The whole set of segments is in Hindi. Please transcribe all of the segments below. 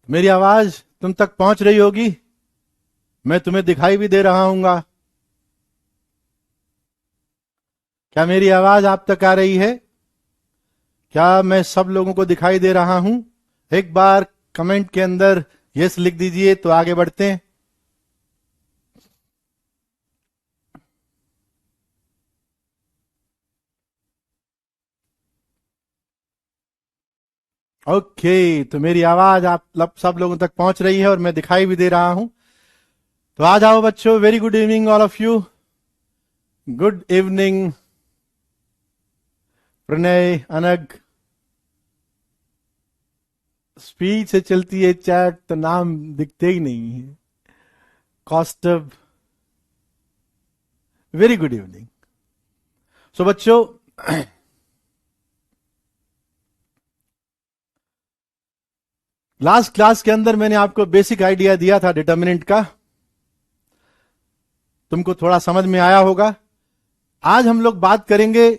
मेरी आवाज तुम तक पहुंच रही होगी। मैं तुम्हें दिखाई भी दे रहा हूंगा। क्या मेरी आवाज आप तक आ रही है? क्या मैं सब लोगों को दिखाई दे रहा हूं? एक बार कमेंट के अंदर यस लिख दीजिए तो आगे बढ़ते हैं। ओके, तो मेरी आवाज आप सब लोगों तक पहुंच रही है और मैं दिखाई भी दे रहा हूं। तो आ जाओ बच्चों। Very good evening all of you. Good evening Pranay, अनग। स्पीड से चलती है चैट तो नाम दिखते ही नहीं है। Kaustubh, very good evening. So बच्चों, लास्ट क्लास के अंदर मैंने आपको बेसिक आइडिया दिया था डिटर्मिनेंट का। तुमको थोड़ा समझ में आया होगा। आज हम लोग बात करेंगे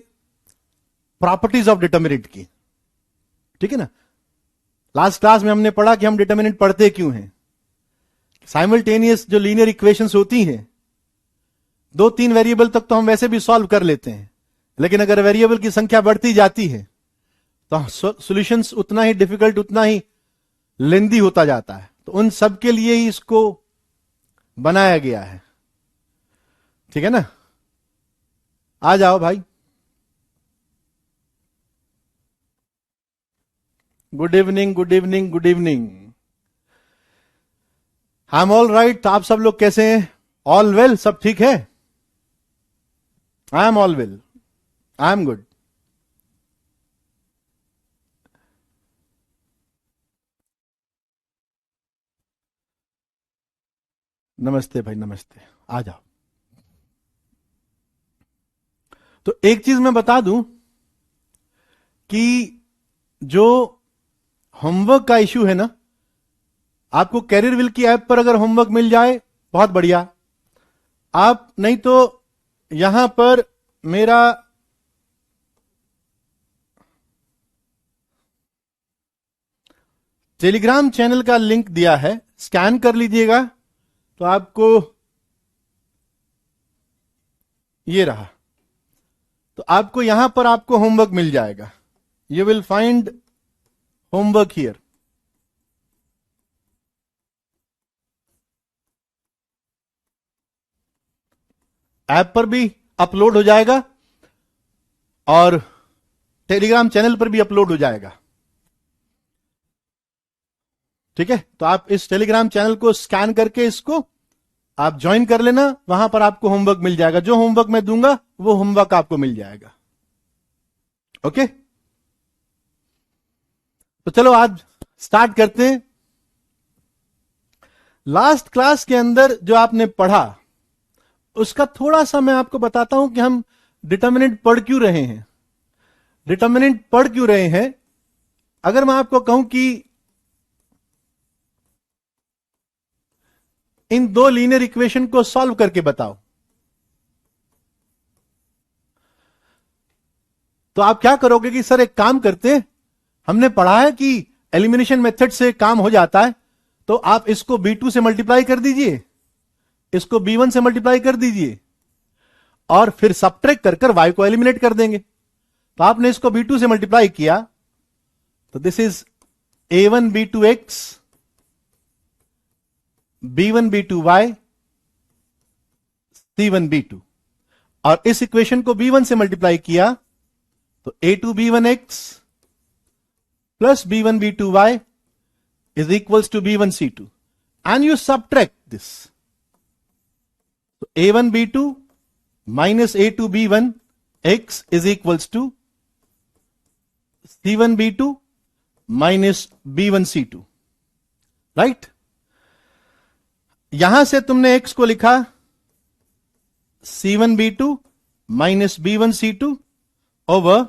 प्रॉपर्टीज ऑफ डिटर्मिनेंट की। ठीक है ना। लास्ट क्लास में हमने पढ़ा कि हम डिटर्मिनेंट पढ़ते क्यों हैं। साइमल्टेनियस जो लीनियर इक्वेशंस होती हैं, 2-3 वेरिएबल तक तो हम वैसे भी सॉल्व कर लेते हैं, लेकिन अगर वेरिएबल की संख्या बढ़ती जाती है तो सॉल्यूशंस उतना ही डिफिकल्ट, उतना ही लेंदी होता जाता है। तो उन सब के लिए ही इसको बनाया गया है। ठीक है ना। आ जाओ भाई। Good evening, good evening, good evening. I am all right. आप सब लोग कैसे हैं? ऑल वेल, सब ठीक है? I am all well, I am good. नमस्ते भाई, नमस्ते। आ जाओ। तो एक चीज मैं बता दूं कि जो होमवर्क का इश्यू है ना, आपको कैरियर विल की ऐप पर अगर होमवर्क मिल जाए बहुत बढ़िया। आप नहीं तो यहां पर मेरा टेलीग्राम चैनल का लिंक दिया है, स्कैन कर लीजिएगा तो आपको ये रहा। तो आपको यहां पर आपको होमवर्क मिल जाएगा। You will find homework here. App पर भी अपलोड हो जाएगा और टेलीग्राम चैनल पर भी अपलोड हो जाएगा। ठीक है। तो आप इस टेलीग्राम चैनल को स्कैन करके इसको आप ज्वाइन कर लेना। वहां पर आपको होमवर्क मिल जाएगा। जो होमवर्क मैं दूंगा वो होमवर्क आपको मिल जाएगा। ओके। तो चलो आज स्टार्ट करते हैं। लास्ट क्लास के अंदर जो आपने पढ़ा उसका थोड़ा सा मैं आपको बताता हूं कि हम डिटर्मिनेंट पढ़ क्यों रहे हैं। डिटर्मिनेंट पढ़ क्यों रहे हैं? अगर मैं आपको कहूं कि इन 2 लीनियर इक्वेशन को सॉल्व करके बताओ, तो आप क्या करोगे कि सर एक काम करते हैं, हमने पढ़ा है कि एलिमिनेशन मेथड से काम हो जाता है, तो आप इसको B2 से मल्टीप्लाई कर दीजिए, इसको B1 से मल्टीप्लाई कर दीजिए और फिर सबट्रैक्ट कर y को एलिमिनेट कर देंगे। तो आपने इसको B2 से मल्टीप्लाई किया तो this is A1 B2x, B1 B2y, C1 B2। और इस इक्वेशन को B1 से मल्टीप्लाई किया तो A2 B1x plus B1 B2y is equals to B1 C2 and you subtract this. So A1 B2 minus A2 B1 x is equals to C1 B2 minus B1 C2, right. यहां से तुमने x को लिखा C1 B2 minus B1 C2 over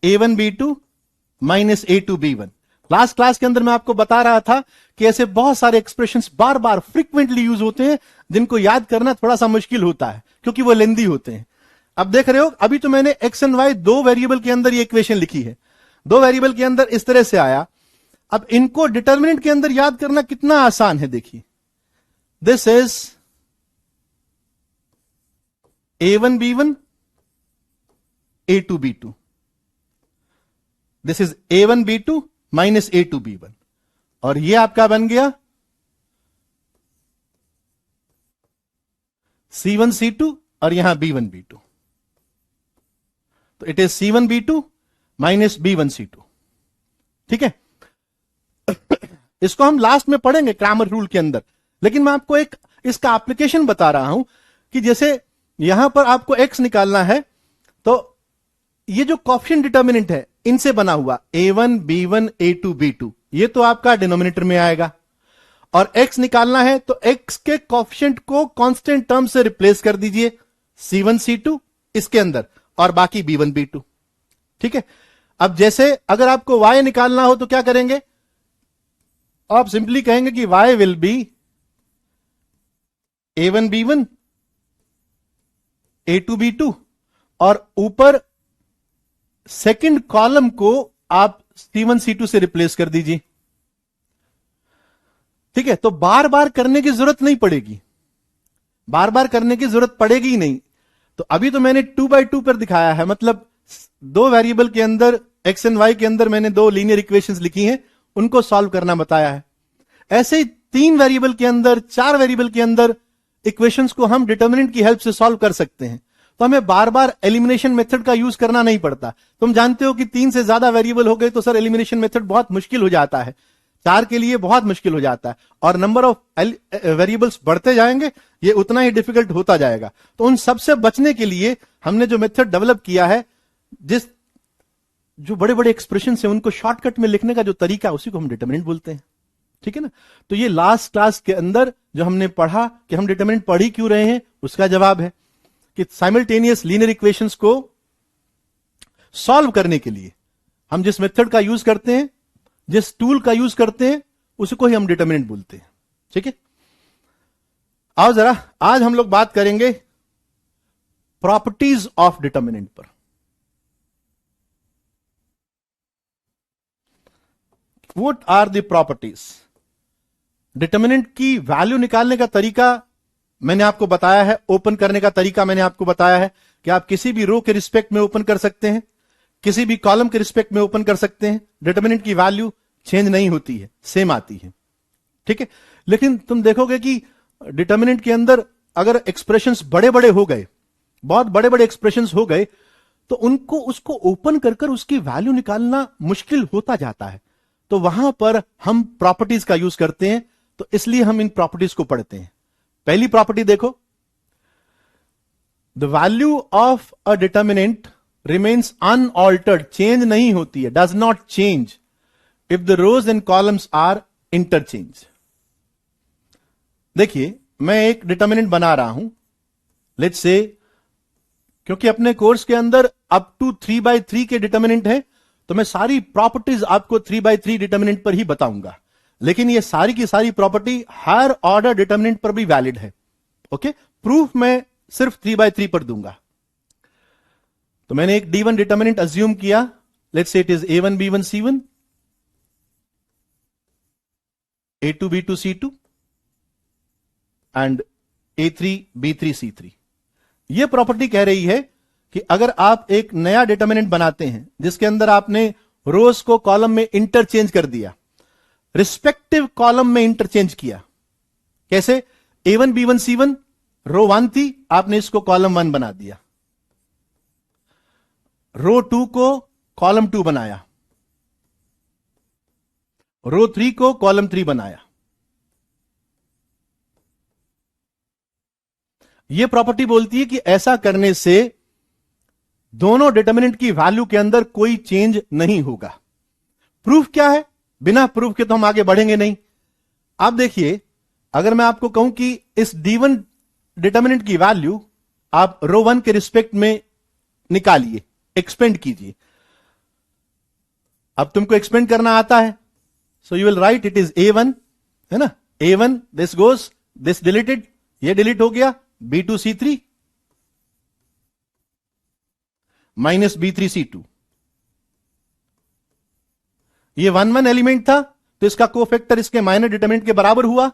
A1 B2 minus A2 B1। Last class के अंदर मैं आपको बता रहा था कि ऐसे बहुत सारे एक्सप्रेशंस बार बार फ्रीक्वेंटली यूज होते हैं जिनको याद करना थोड़ा सा मुश्किल होता है क्योंकि वो लेंदी होते हैं। अब देख रहे हो, अभी तो मैंने x एंड y 2 वेरिएबल के अंदर ये इक्वेशन लिखी है। 2 वेरिएबल के अंदर इस तरह से आया। अब इनको डिटर्मिनेंट के अंदर याद करना कितना आसान है, देखिए this is A1B1 A2B2, this is A1B2 minus A2B1, और ये आपका बन गया C1C2 और यहां B1B2, तो it is C1B2 minus B1C2। ठीक है, इसको हम लास्ट में पढ़ेंगे क्रैमर रूल के अंदर, लेकिन मैं आपको एक इसका एप्लीकेशन बता रहा हूं कि जैसे यहां पर आपको x निकालना है, तो ये जो कोएफिशिएंट डिटर्मिनेंट है इनसे बना हुआ A1 B1 A2 B2, ये तो आपका डिनोमिनेटर में आएगा, और x निकालना है तो x के कोएफिशिएंट को कांस्टेंट टर्म से रिप्लेस कर दीजिए, C1 C2 इसके अंदर और बाकी B1 B2। ठीक है, अब जैसे अगर आपको y निकालना हो तो क्या करेंगे, आप सिंपली कहेंगे कि y will be A1 B1 A2 B2, और ऊपर सेकंड कॉलम को आप C1 C2 से रिप्लेस कर दीजिए। ठीक है, तो बार बार करने की जरूरत नहीं पड़ेगी, बार बार करने की जरूरत पड़ेगी ही नहीं। तो अभी तो मैंने 2x2 पर दिखाया है, मतलब दो वेरिएबल के अंदर x एंड y के अंदर मैंने दो लीनियर इक्वेशंस लिखी हैं, उनको सॉल्व करना बताया है। ऐसे ही 3 वेरिएबल के अंदर, 4 वेरिएबल के अंदर इक्वेशंस को हम डिटर्मिनेंट की हेल्प से सॉल्व कर सकते हैं, तो हमें बार बार एलिमिनेशन मेथड का यूज करना नहीं पड़ता। तुम जानते हो कि 3 से ज्यादा वेरिएबल हो गए तो सर एलिमिनेशन मेथड बहुत मुश्किल हो जाता है, 4 के लिए बहुत मुश्किल हो जाता है, और नंबर ऑफ वेरिएबल्स बढ़ते जाएंगे, ये उतना ही डिफिकल्ट होता जाएगा। तो उन सबसे बचने के लिए हमने जो मेथड डेवलप किया है, जो बड़े बड़े एक्सप्रेशन है उनको शॉर्टकट में लिखने का जो तरीका, उसी को हम डिटर्मिनेंट बोलते हैं। ठीक है ना, तो ये लास्ट क्लास के अंदर जो हमने पढ़ा कि हम डिटर्मिनेंट पढ़ ही क्यों रहे हैं, उसका जवाब है कि साइमल्टेनियस लीनियर इक्वेशंस को सॉल्व करने के लिए हम जिस मेथड का यूज करते हैं, जिस टूल का यूज करते हैं, उसको ही हम डिटर्मिनेंट बोलते हैं। ठीक है, आओ जरा आज हम लोग बात करेंगे प्रॉपर्टीज ऑफ डिटर्मिनेंट पर। What are the properties? Determinant की वैल्यू निकालने का तरीका मैंने आपको बताया है, ओपन करने का तरीका मैंने आपको बताया है कि आप किसी भी रो के रिस्पेक्ट में ओपन कर सकते हैं, किसी भी कॉलम के रिस्पेक्ट में ओपन कर सकते हैं, डिटर्मिनेंट की वैल्यू चेंज नहीं होती है, सेम आती है। ठीक है, लेकिन तुम देखोगे कि डिटर्मिनेंट के अंदर अगर एक्सप्रेशंस बड़े बड़े हो गए, बहुत बड़े बड़े एक्सप्रेशंस हो गए, तो उनको उसको ओपन कर कर उसकी वैल्यू निकालना मुश्किल होता जाता है। तो वहां पर हम प्रॉपर्टीज का यूज करते हैं, तो इसलिए हम इन प्रॉपर्टीज को पढ़ते हैं। पहली प्रॉपर्टी देखो, the value of a determinant remains unaltered, change नहीं होती है, does not change if the rows and columns are interchange. देखिए मैं एक डिटर्मिनेंट बना रहा हूं, लेट्स से, क्योंकि अपने कोर्स के अंदर अप टू 3/3 के डिटर्मिनेंट है, तो मैं सारी प्रॉपर्टीज आपको 3/3 डिटर्मिनेंट पर ही बताऊंगा, लेकिन ये सारी की सारी प्रॉपर्टी हर ऑर्डर डिटर्मिनेंट पर भी वैलिड है। ओके, प्रूफ मैं सिर्फ 3/3 पर दूंगा। तो मैंने एक D1 डिटर्मिनेंट अज्यूम किया, let's say it is A1 B1 C1, A2 B2 C2 and A3 B3 C3। यह प्रॉपर्टी कह रही है कि अगर आप एक नया डिटर्मिनेंट बनाते हैं जिसके अंदर आपने रोज को कॉलम में इंटरचेंज कर दिया, रिस्पेक्टिव कॉलम में इंटरचेंज किया, कैसे? A1 B1 C1 रो 1 थी, आपने इसको कॉलम 1 बना दिया, रो 2 को कॉलम 2 बनाया, रो 3 को कॉलम 3 बनाया। यह प्रॉपर्टी बोलती है कि ऐसा करने से दोनों डिटर्मिनेंट की वैल्यू के अंदर कोई चेंज नहीं होगा। प्रूफ क्या है? बिना प्रूफ के तो हम आगे बढ़ेंगे नहीं। आप देखिए, अगर मैं आपको कहूं कि इस D1 डिटर्मिनेंट की वैल्यू आप रो 1 के रिस्पेक्ट में निकालिए, एक्सपेंड कीजिए। अब तुमको एक्सपेंड करना आता है, so you will write it is A1, है ना, A1, this goes, this deleted, ये डिलीट हो गया, B2 C3 minus B3 C2। ये 1 1 एलिमेंट था, तो इसका कोफैक्टर इसके माइनर डिटरमिनेंट के बराबर हुआ।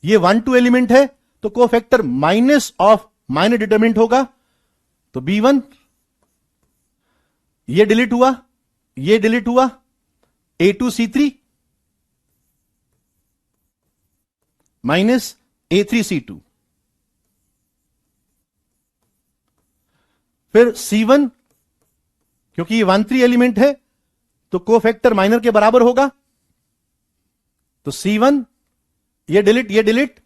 ये 1 2 एलिमेंट है तो cofactor minus of minor determinant होगा, तो B1। ये डिलीट हुआ, ये डिलीट हुआ, A2C3 माइनस A3C2, फिर C1, क्योंकि ये 1 3 एलिमेंट है तो कोफैक्टर माइनर के बराबर होगा, तो C1, ये डिलीट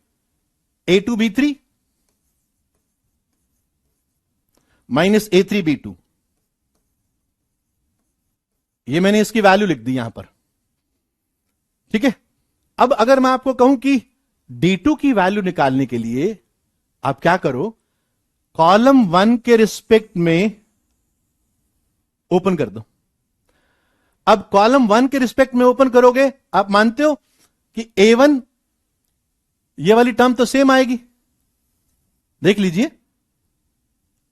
A2B3 माइनस A3B2। ये मैंने इसकी वैल्यू लिख दी यहां पर, ठीक है। अब अगर मैं आपको कहूं कि D2 की वैल्यू निकालने के लिए आप क्या करो, कॉलम 1 के रिस्पेक्ट में ओपन कर दो। अब कॉलम 1 के रिस्पेक्ट में ओपन करोगे, आप मानते हो कि A1 ये वाली टर्म तो सेम आएगी, देख लीजिए,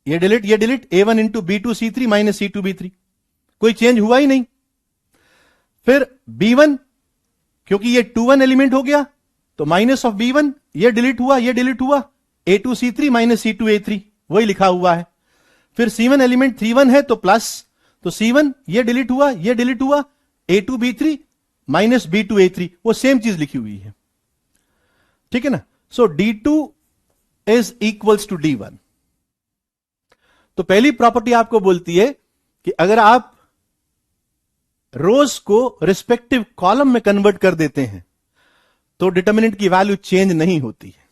ये delete A1 into B2C3 minus C2B3, कोई चेंज हुआ ही नहीं। फिर B1, क्योंकि ये 2 1 एलिमेंट हो गया तो माइनस ऑफ B1, ये डिलीट हुआ A2C3 माइनस C2A3, वही लिखा हुआ है। फिर C1 एलिमेंट 3 1 है तो प्लस, तो C1, ये डिलीट हुआ A2B3 माइनस B2A3, वो सेम चीज लिखी हुई है, ठीक है ना। So D2 is equals to D1। तो पहली प्रॉपर्टी आपको बोलती है कि अगर आप रोज को रिस्पेक्टिव कॉलम में कन्वर्ट कर देते हैं तो डिटरमिनेंट की वैल्यू चेंज नहीं होती है,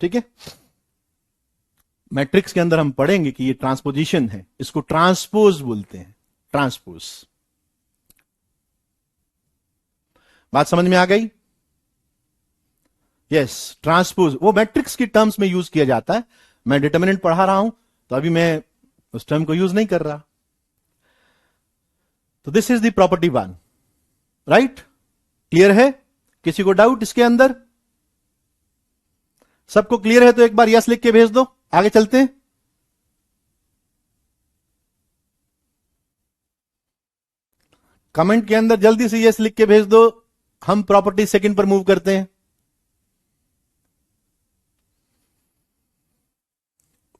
ठीक है। मैट्रिक्स के अंदर हम पढ़ेंगे कि ये ट्रांसपोजिशन है, इसको ट्रांसपोज बोलते हैं, ट्रांसपोज। बात समझ में आ गई? यस, ट्रांसपोज वो मैट्रिक्स की टर्म्स में यूज किया जाता है। मैं डिटरमिनेंट पढ़ा रहा हूं तो अभी मैं उस टर्म को यूज नहीं कर रहा। तो this is the property 1, right? Clear है? किसी को डाउट इसके अंदर? सबको क्लियर है तो एक बार यस लिख के भेज दो, आगे चलते हैं। कमेंट के अंदर जल्दी से यस लिख के भेज दो, हम प्रॉपर्टी सेकंड पर मूव करते हैं।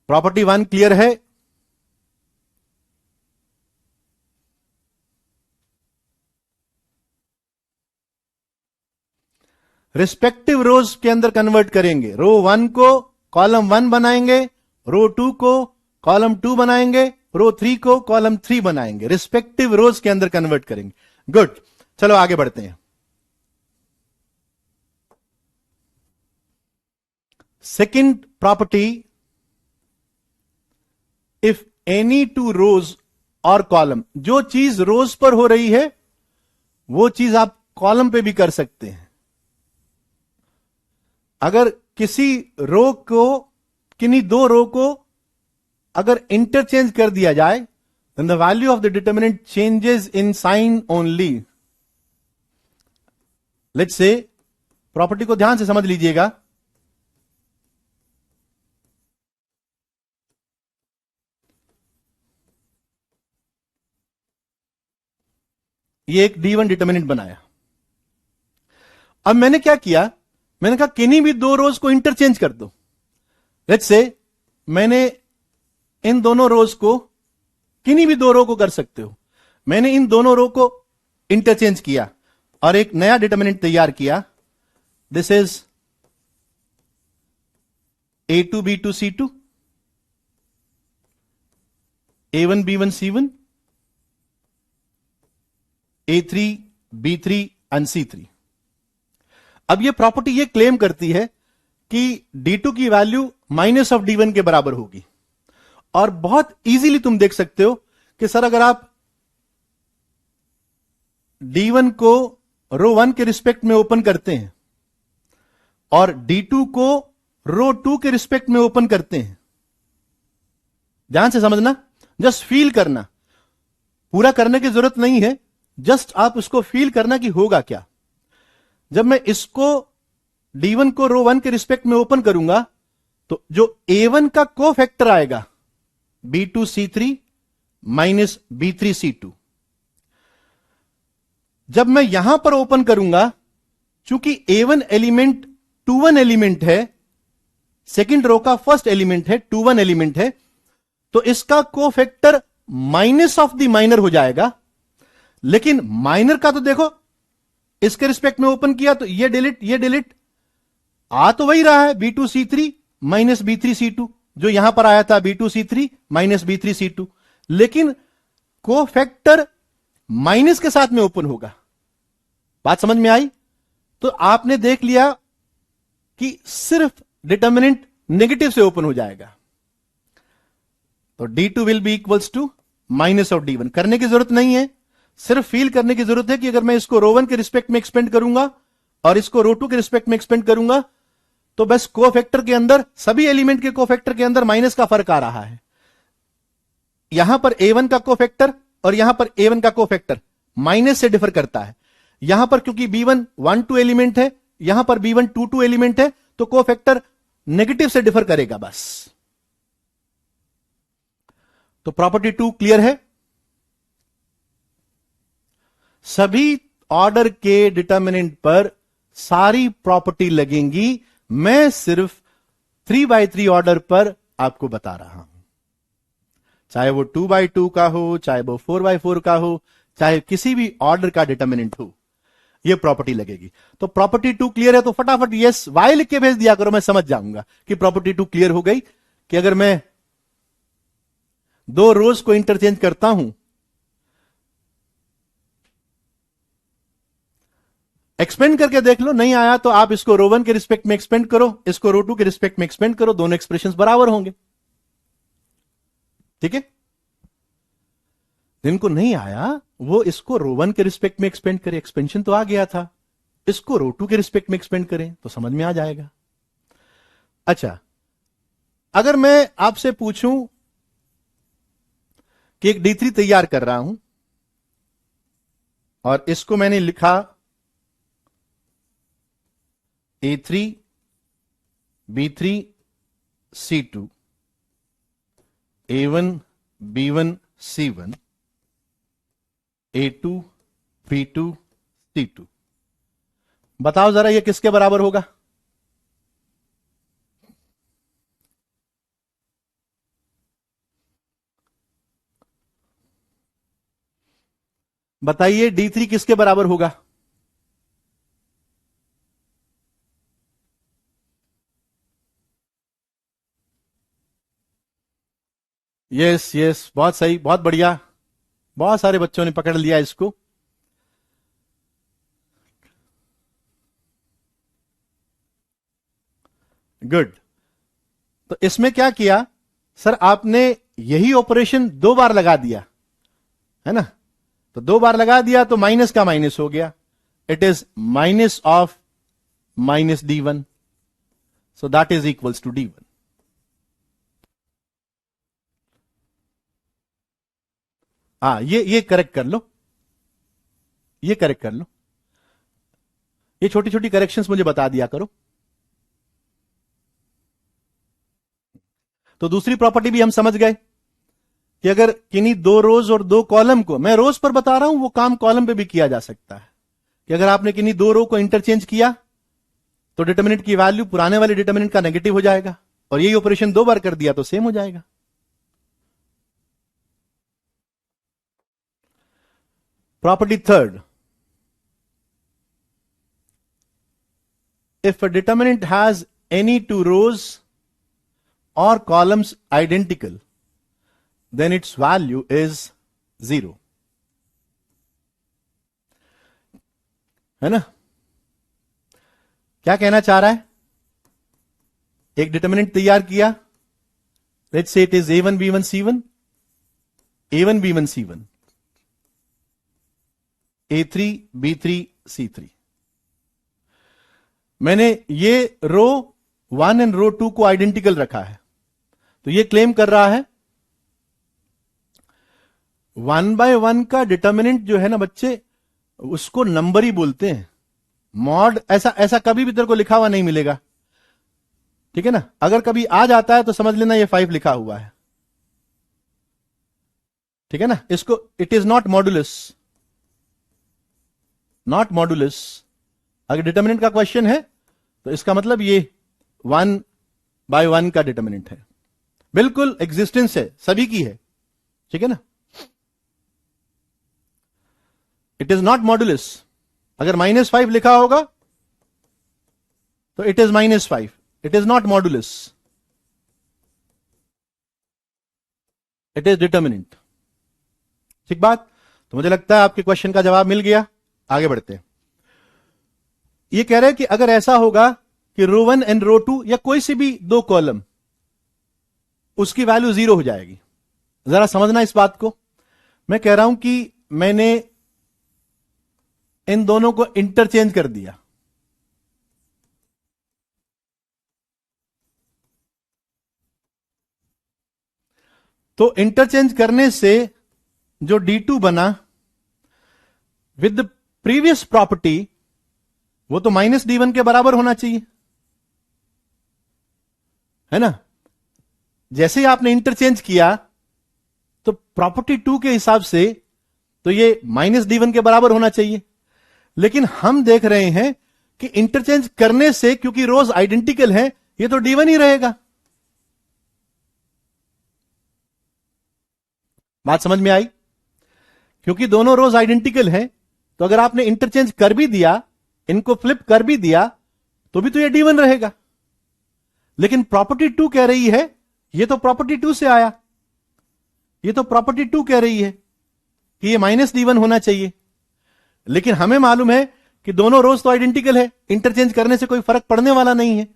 प्रॉपर्टी 1 क्लियर है? रिस्पेक्टिव रोज के अंदर कन्वर्ट करेंगे। रो 1 को कॉलम 1 बनाएंगे, रो 2 को कॉलम 2 बनाएंगे, रो 3 को कॉलम 3 बनाएंगे, रिस्पेक्टिव रोज के अंदर कन्वर्ट करेंगे। गुड, चलो आगे बढ़ते हैं। Second property, if any two rows और कॉलम, जो चीज रोज पर हो रही है वो चीज आप कॉलम पे भी कर सकते हैं। अगर किसी रो को, किन्हीं दो रो को अगर इंटरचेंज कर दिया जाए, then the value of the determinant changes in sign only. Let's say, property को ध्यान से समझ लीजिएगा। ये एक D1 डिटरमिनेंट बनाया। अब मैंने क्या किया, मैंने कहा किन्हीं भी दो रोज को इंटरचेंज कर दो। लेट्स से मैंने इन दोनों रोज को, किन्हीं भी दो रो को कर सकते हो, मैंने इन दोनों रो को इंटरचेंज किया और एक नया डिटरमिनेंट तैयार किया। This is A2B2C2, A1B1C1, A3B3 and C3। अब ये प्रॉपर्टी ये क्लेम करती है कि D2 की वैल्यू माइनस ऑफ D1 के बराबर होगी। और बहुत इजीली तुम देख सकते हो कि सर अगर आप D1 को रो 1 के रिस्पेक्ट में ओपन करते हैं और D2 को रो 2 के रिस्पेक्ट में ओपन करते हैं, ध्यान से समझना, जस्ट फील करना, पूरा करने की जरूरत नहीं है, जस्ट आप उसको फील करना कि होगा क्या। जब मैं इसको D1 को रो 1 के रिस्पेक्ट में ओपन करूंगा तो जो A1 का कोफैक्टर आएगा B2C3 माइनस B3C2, जब मैं यहां पर ओपन करूंगा, चूंकि A1 एलिमेंट 2 1 एलिमेंट है, सेकंड रो का फर्स्ट एलिमेंट है, 2 1 एलिमेंट है, तो इसका cofactor minus of the minor हो जाएगा। लेकिन माइनर का तो देखो, इसके रिस्पेक्ट में ओपन किया तो ये डिलीट आ तो वही रहा है, B2C3 माइनस B3C2, जो यहां पर आया था B2C3 माइनस B3C2, लेकिन कोफैक्टर माइनस के साथ में ओपन होगा। बात समझ में आई? तो आपने देख लिया कि सिर्फ डिटर्मिनेंट नेगेटिव से ओपन हो जाएगा। तो D2 will be equals to minus of D1। करने की जरूरत नहीं है, सिर्फ फील करने की जरूरत है कि अगर मैं इसको रो 1 के रिस्पेक्ट में एक्सपेंड करूंगा और इसको रो 2 के रिस्पेक्ट में एक्सपेंड करूंगा, तो बस कोफैक्टर के अंदर, सभी एलिमेंट के कोफैक्टर के अंदर माइनस का फर्क आ रहा है। यहां पर A1 का कोफैक्टर और यहां पर A1 का कोफैक्टर माइनस से डिफर करता है। यहां पर क्योंकि B1 1 2 एलिमेंट है, यहां पर B1 2 2 एलिमेंट है, तो कोफैक्टर नेगेटिव से डिफर करेगा बस। तो प्रॉपर्टी 2 क्लियर है? सभी ऑर्डर के डिटर्मिनेंट पर सारी प्रॉपर्टी लगेंगी, मैं सिर्फ 3x3 ऑर्डर पर आपको बता रहा हूं। चाहे वो 2x2 का हो, चाहे वो 4x4 का हो, चाहे किसी भी ऑर्डर का डिटर्मिनेंट हो, ये प्रॉपर्टी लगेगी। तो प्रॉपर्टी 2 क्लियर है तो फटाफट यस वाई लिख के भेज दिया करो, मैं समझ जाऊंगा कि प्रॉपर्टी 2 क्लियर हो गई। कि अगर मैं दो रोज को इंटरचेंज करता हूं, एक्सपेंड करके देख लो, नहीं आया तो आप इसको रो 1 के रिस्पेक्ट में एक्सपेंड करो, इसको रो 2 के रिस्पेक्ट में एक्सपेंड करो, दोनों एक्सप्रेशंस बराबर होंगे। ठीक है? जिनको नहीं आया वो इसको रो 1 के रिस्पेक्ट में एक्सपेंड करे, एक्सपेंशन तो आ गया था, इसको रो 2 के रिस्पेक्ट में एक्सपेंड करें तो समझ में आ जाएगा। अच्छा, अगर मैं आपसे पूछूं कि एक D3 तैयार कर रहा हूं और इसको मैंने लिखा A3 B3 C2 A1 B1 C1 A2 B2 C2, बताओ जरा ये किसके बराबर होगा? बताइए D3 किसके बराबर होगा? यस यस, बहुत सही, बहुत बढ़िया, बहुत सारे बच्चों ने पकड़ लिया इसको। गुड। तो इसमें क्या किया सर, आपने यही ऑपरेशन 2 बार लगा दिया है ना, तो 2 बार लगा दिया तो माइनस का माइनस हो गया, it is minus of minus D1, so that is equals to D1। हाँ, ये करेक्ट कर लो, ये करेक्ट कर लो, ये छोटी छोटी करेक्शंस मुझे बता दिया करो। तो दूसरी प्रॉपर्टी भी हम समझ गए कि अगर किन्हीं 2 रोज और 2 कॉलम को, मैं रोज पर बता रहा हूं, वो काम कॉलम पे भी किया जा सकता है, कि अगर आपने किन्हीं 2 रो को इंटरचेंज किया तो डिटर्मिनेंट की वैल्यू पुराने वाले डिटर्मिनेंट का नेगेटिव हो जाएगा, और यही ऑपरेशन 2 बार कर दिया तो सेम हो जाएगा। Property 3, if a determinant has any 2 rows or columns identical, then its value is 0, है ना? क्या कहना चाह रहा है? एक डिटर्मिनेंट तैयार किया, let's say it is A1 B1 C1, A1 B1 C1, A3 B3 C3। मैंने ये रो 1 एंड रो 2 को आइडेंटिकल रखा है, तो ये क्लेम कर रहा है 1 by 1 का डिटर्मिनेंट जो है ना बच्चे, उसको नंबर ही बोलते हैं, मॉड ऐसा कभी भी तेरे को लिखा हुआ नहीं मिलेगा। ठीक है ना? अगर कभी आ जाता है तो समझ लेना ये 5 लिखा हुआ है। ठीक है ना? इसको it is not modulus, not modulus. अगर डिटर्मिनेंट का क्वेश्चन है तो इसका मतलब ये 1/1 का डिटर्मिनेंट है, बिल्कुल एग्जिस्टेंस है, सभी की है, ठीक है ना। It is not modulus. अगर -5 लिखा होगा तो it is -5, it is not modulus, it is determinant. ठीक बात। तो मुझे लगता है आपके क्वेश्चन का जवाब मिल गया। आगे बढ़ते हैं। ये कह रहे हैं कि अगर ऐसा होगा कि रो 1 एंड रो 2 या कोई सी भी दो कॉलम, उसकी वैल्यू 0 हो जाएगी। जरा समझना इस बात को। मैं कह रहा हूं कि मैंने इन दोनों को इंटरचेंज कर दिया। तो इंटरचेंज करने से जो D2 बना विद प्रीवियस प्रॉपर्टी, वो तो -D1 के बराबर होना चाहिए, है ना। जैसे ही आपने इंटरचेंज किया तो प्रॉपर्टी 2 के हिसाब से तो ये -D1 के बराबर होना चाहिए। लेकिन हम देख रहे हैं कि इंटरचेंज करने से, क्योंकि रोज आइडेंटिकल है, ये तो D1 ही रहेगा। बात समझ में आई? क्योंकि दोनों रोज आइडेंटिकल हैं, तो अगर आपने इंटरचेंज कर भी दिया, इनको फ्लिप कर भी दिया, तो भी तो ये D1 रहेगा। लेकिन प्रॉपर्टी 2 कह रही है, ये तो प्रॉपर्टी 2 से आया, ये तो प्रॉपर्टी 2 कह रही है कि ये -D1 होना चाहिए। लेकिन हमें मालूम है कि दोनों रोज तो आइडेंटिकल है, इंटरचेंज करने से कोई फर्क पड़ने वाला नहीं है,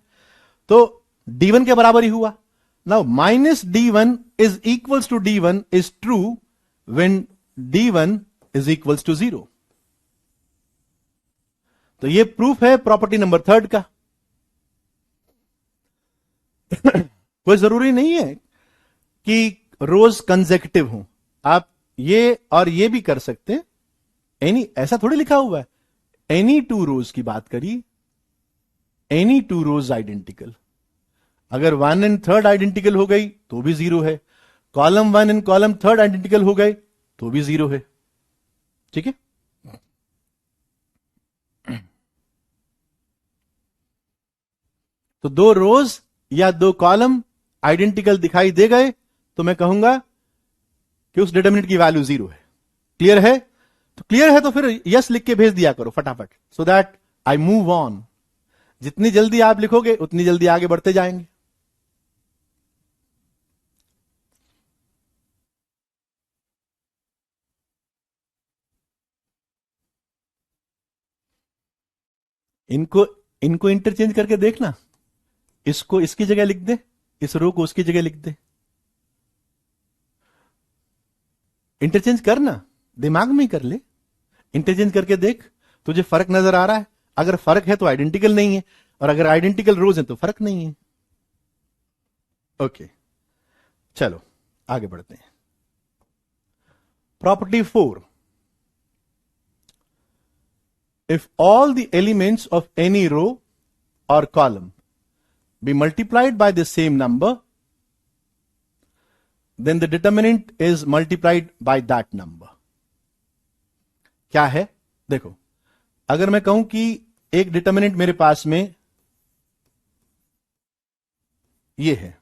तो D1 के बराबर ही हुआ। Now -D1 is equals to D1 is true when D1 is equals to 0। तो ये प्रूफ है प्रॉपर्टी नंबर 3 का। कोई जरूरी नहीं है कि रोज कंसेक्यूटिव हो, आप ये और ये भी कर सकते हैं। एनी, ऐसा थोड़ी लिखा हुआ है, एनी 2 रोज की बात करिए, एनी 2 रोज आइडेंटिकल। अगर 1 एंड 3 आइडेंटिकल हो गई तो भी 0 है, कॉलम 1 एंड कॉलम 3 आइडेंटिकल हो गए तो भी 0 है। ठीक है। तो 2 रोज या 2 कॉलम आइडेंटिकल दिखाई दे गए तो मैं कहूंगा कि उस डिटरमिनेंट की वैल्यू 0 है। क्लियर है? तो क्लियर है तो फिर यस लिख के भेज दिया करो फटाफट, so that I move on. जितनी जल्दी आप लिखोगे उतनी जल्दी आगे बढ़ते जाएंगे। इनको इनको इंटरचेंज करके देखना, इसको इसकी जगह लिख दे, इस रो को उसकी जगह लिख दे। इंटरचेंज करना, दिमाग में ही कर ले, इंटरचेंज करके देख, तुझे फर्क नजर आ रहा है? अगर फर्क है तो आइडेंटिकल नहीं है, और अगर आइडेंटिकल रोज है तो फर्क नहीं है। ओके, चलो आगे बढ़ते हैं। Property 4, if all the elements of any row or column be multiplied by the same number, then the determinant is multiplied by that number. क्या है? देखो, अगर मैं कहूं कि एक डिटर्मिनेंट मेरे पास में ये है,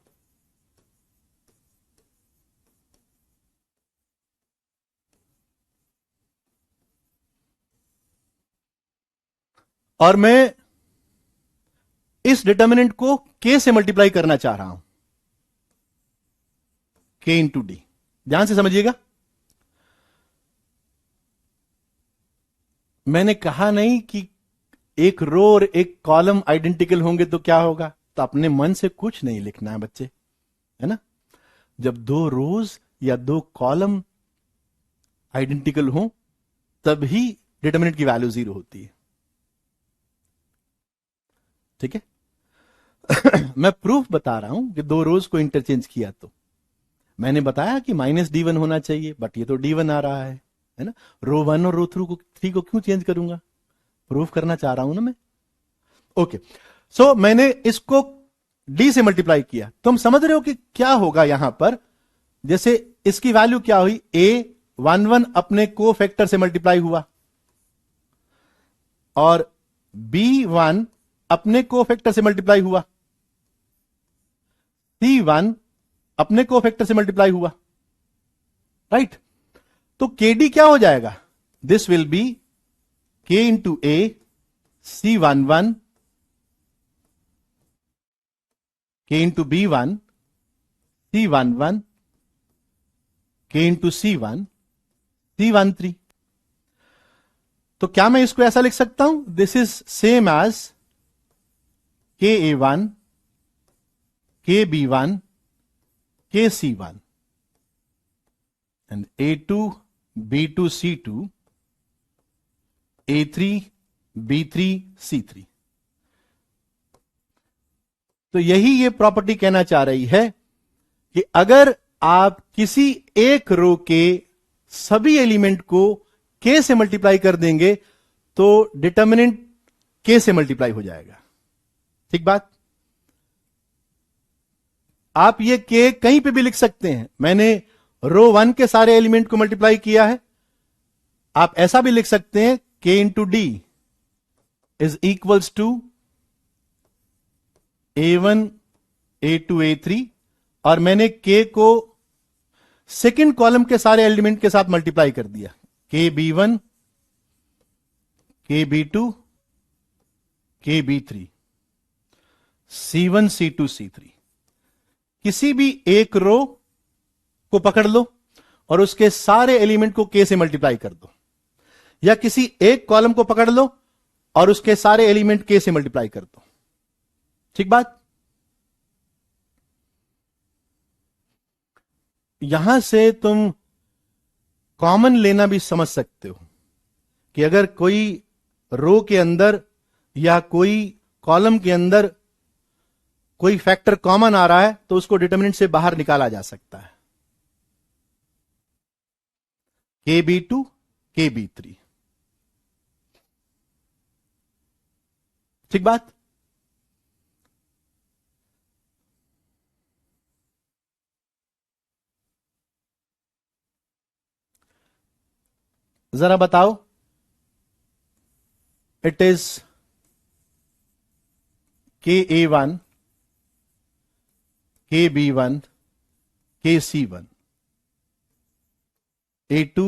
और मैं इस डिटर्मिनेंट को k से मल्टीप्लाई करना चाह रहा हूं, k इंटू डी। ध्यान से समझिएगा, मैंने कहा नहीं कि एक रो और एक कॉलम आइडेंटिकल होंगे तो क्या होगा। तो अपने मन से कुछ नहीं लिखना है बच्चे, है ना। जब 2 रोज या 2 कॉलम आइडेंटिकल हो तभी डिटर्मिनेंट की वैल्यू 0 होती है। ठीक है। मैं प्रूफ बता रहा हूं कि 2 रोज को इंटरचेंज किया तो मैंने बताया कि -D1 होना चाहिए, बट ये तो D1 आ रहा है ना। रो 1 और रो 3 को क्यों चेंज करूंगा? प्रूफ करना चाह रहा हूं ना मैं। ओके, सो मैंने इसको D से मल्टीप्लाई किया, तो हम समझ रहे हो कि क्या होगा यहां पर। जैसे इसकी वैल्यू क्या हुई, A 1 1 अपने को फैक्टर से मल्टीप्लाई हुआ, और B1 अपने कोफैक्टर से मल्टीप्लाई हुआ, C1 अपने कोफैक्टर से मल्टीप्लाई हुआ, राइट। तो KD क्या हो जाएगा? This will B K into A C11 K into B1 C11 K into C1 C13। तो क्या मैं इसको ऐसा लिख सकता हूं? This is same as KA1 KB1 KC1 and A2 B2 C2 A3 B3 C3। तो यही ये प्रॉपर्टी कहना चाह रही है कि अगर आप किसी एक रो के सभी एलिमेंट को K से मल्टीप्लाई कर देंगे तो डिटर्मिनेंट K से मल्टीप्लाई हो जाएगा। ठीक बात। आप ये K कहीं पे भी लिख सकते हैं। मैंने रो 1 के सारे एलिमेंट को मल्टीप्लाई किया है। आप ऐसा भी लिख सकते हैं K into D is equals to A1 A2 A3 और मैंने K को सेकेंड कॉलम के सारे एलिमेंट के साथ मल्टीप्लाई कर दिया। KB1 KB2 KB3 C1 C2 C3। किसी भी एक रो को पकड़ लो और उसके सारे एलिमेंट को K से मल्टीप्लाई कर दो, या किसी एक कॉलम को पकड़ लो और उसके सारे एलिमेंट K से मल्टीप्लाई कर दो। ठीक बात। यहां से तुम कॉमन लेना भी समझ सकते हो कि अगर कोई रो के अंदर या कोई कॉलम के अंदर कोई फैक्टर कॉमन आ रहा है तो उसको डिटरमिनेंट से बाहर निकाला जा सकता है। KB2 KB3। ठीक बात। जरा बताओ, it is KA1 KB1 KC1 A2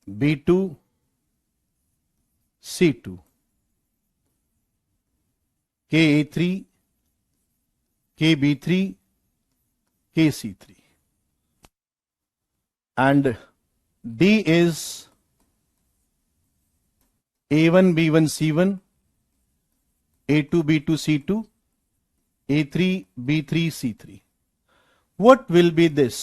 B2 C2 KA3 KB3 KC3 and D is A1 B1 C1 A2 B2 C2 A3 B3 C3। What will be this?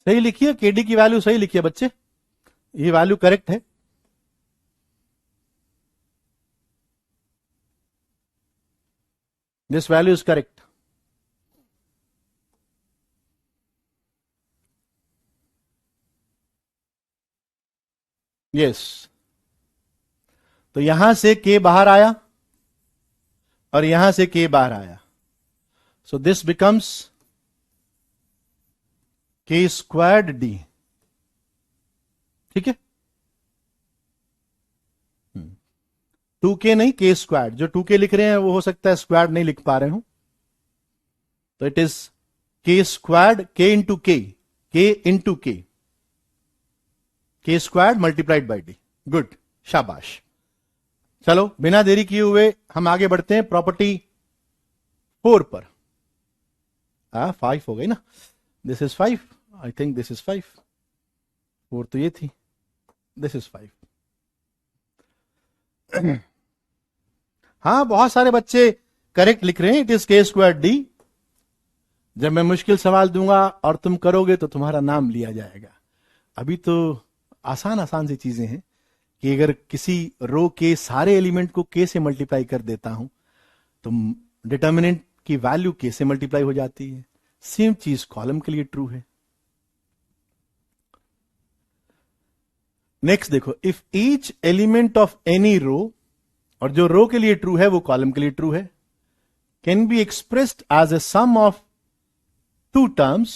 सही लिखिए, केडी की वैल्यू सही लिखिए बच्चे, ये वैल्यू करेक्ट है। This value is correct. Yes. तो यहां से के बाहर आया और यहां से के बाहर आया, so this becomes K squared D। ठीक है। 2K नहीं, K स्क्वायर्ड। जो 2K लिख रहे हैं वो हो सकता है स्क्वायर्ड नहीं लिख पा रहे हो, तो it is K squared K into K into K squared multiplied by D। Good, शाबाश। चलो बिना देरी किए हुए हम आगे बढ़ते हैं प्रॉपर्टी 4 पर। 5 हो गई ना, this is 5, I think this is 5। 4 तो ये थी, दिस इज 5। हाँ, बहुत सारे बच्चे करेक्ट लिख रहे हैं, it is K square D। जब मैं मुश्किल सवाल दूंगा और तुम करोगे तो तुम्हारा नाम लिया जाएगा। अभी तो आसान आसान सी चीजें हैं कि अगर किसी रो के सारे एलिमेंट को K से मल्टीप्लाई कर देता हूं तो डिटर्मिनेंट की वैल्यू K से मल्टीप्लाई हो जाती है। सेम चीज कॉलम के लिए ट्रू है। नेक्स्ट देखो, if each element of any row, और जो रो के लिए ट्रू है वो कॉलम के लिए ट्रू है, can be expressed as a sum of two terms,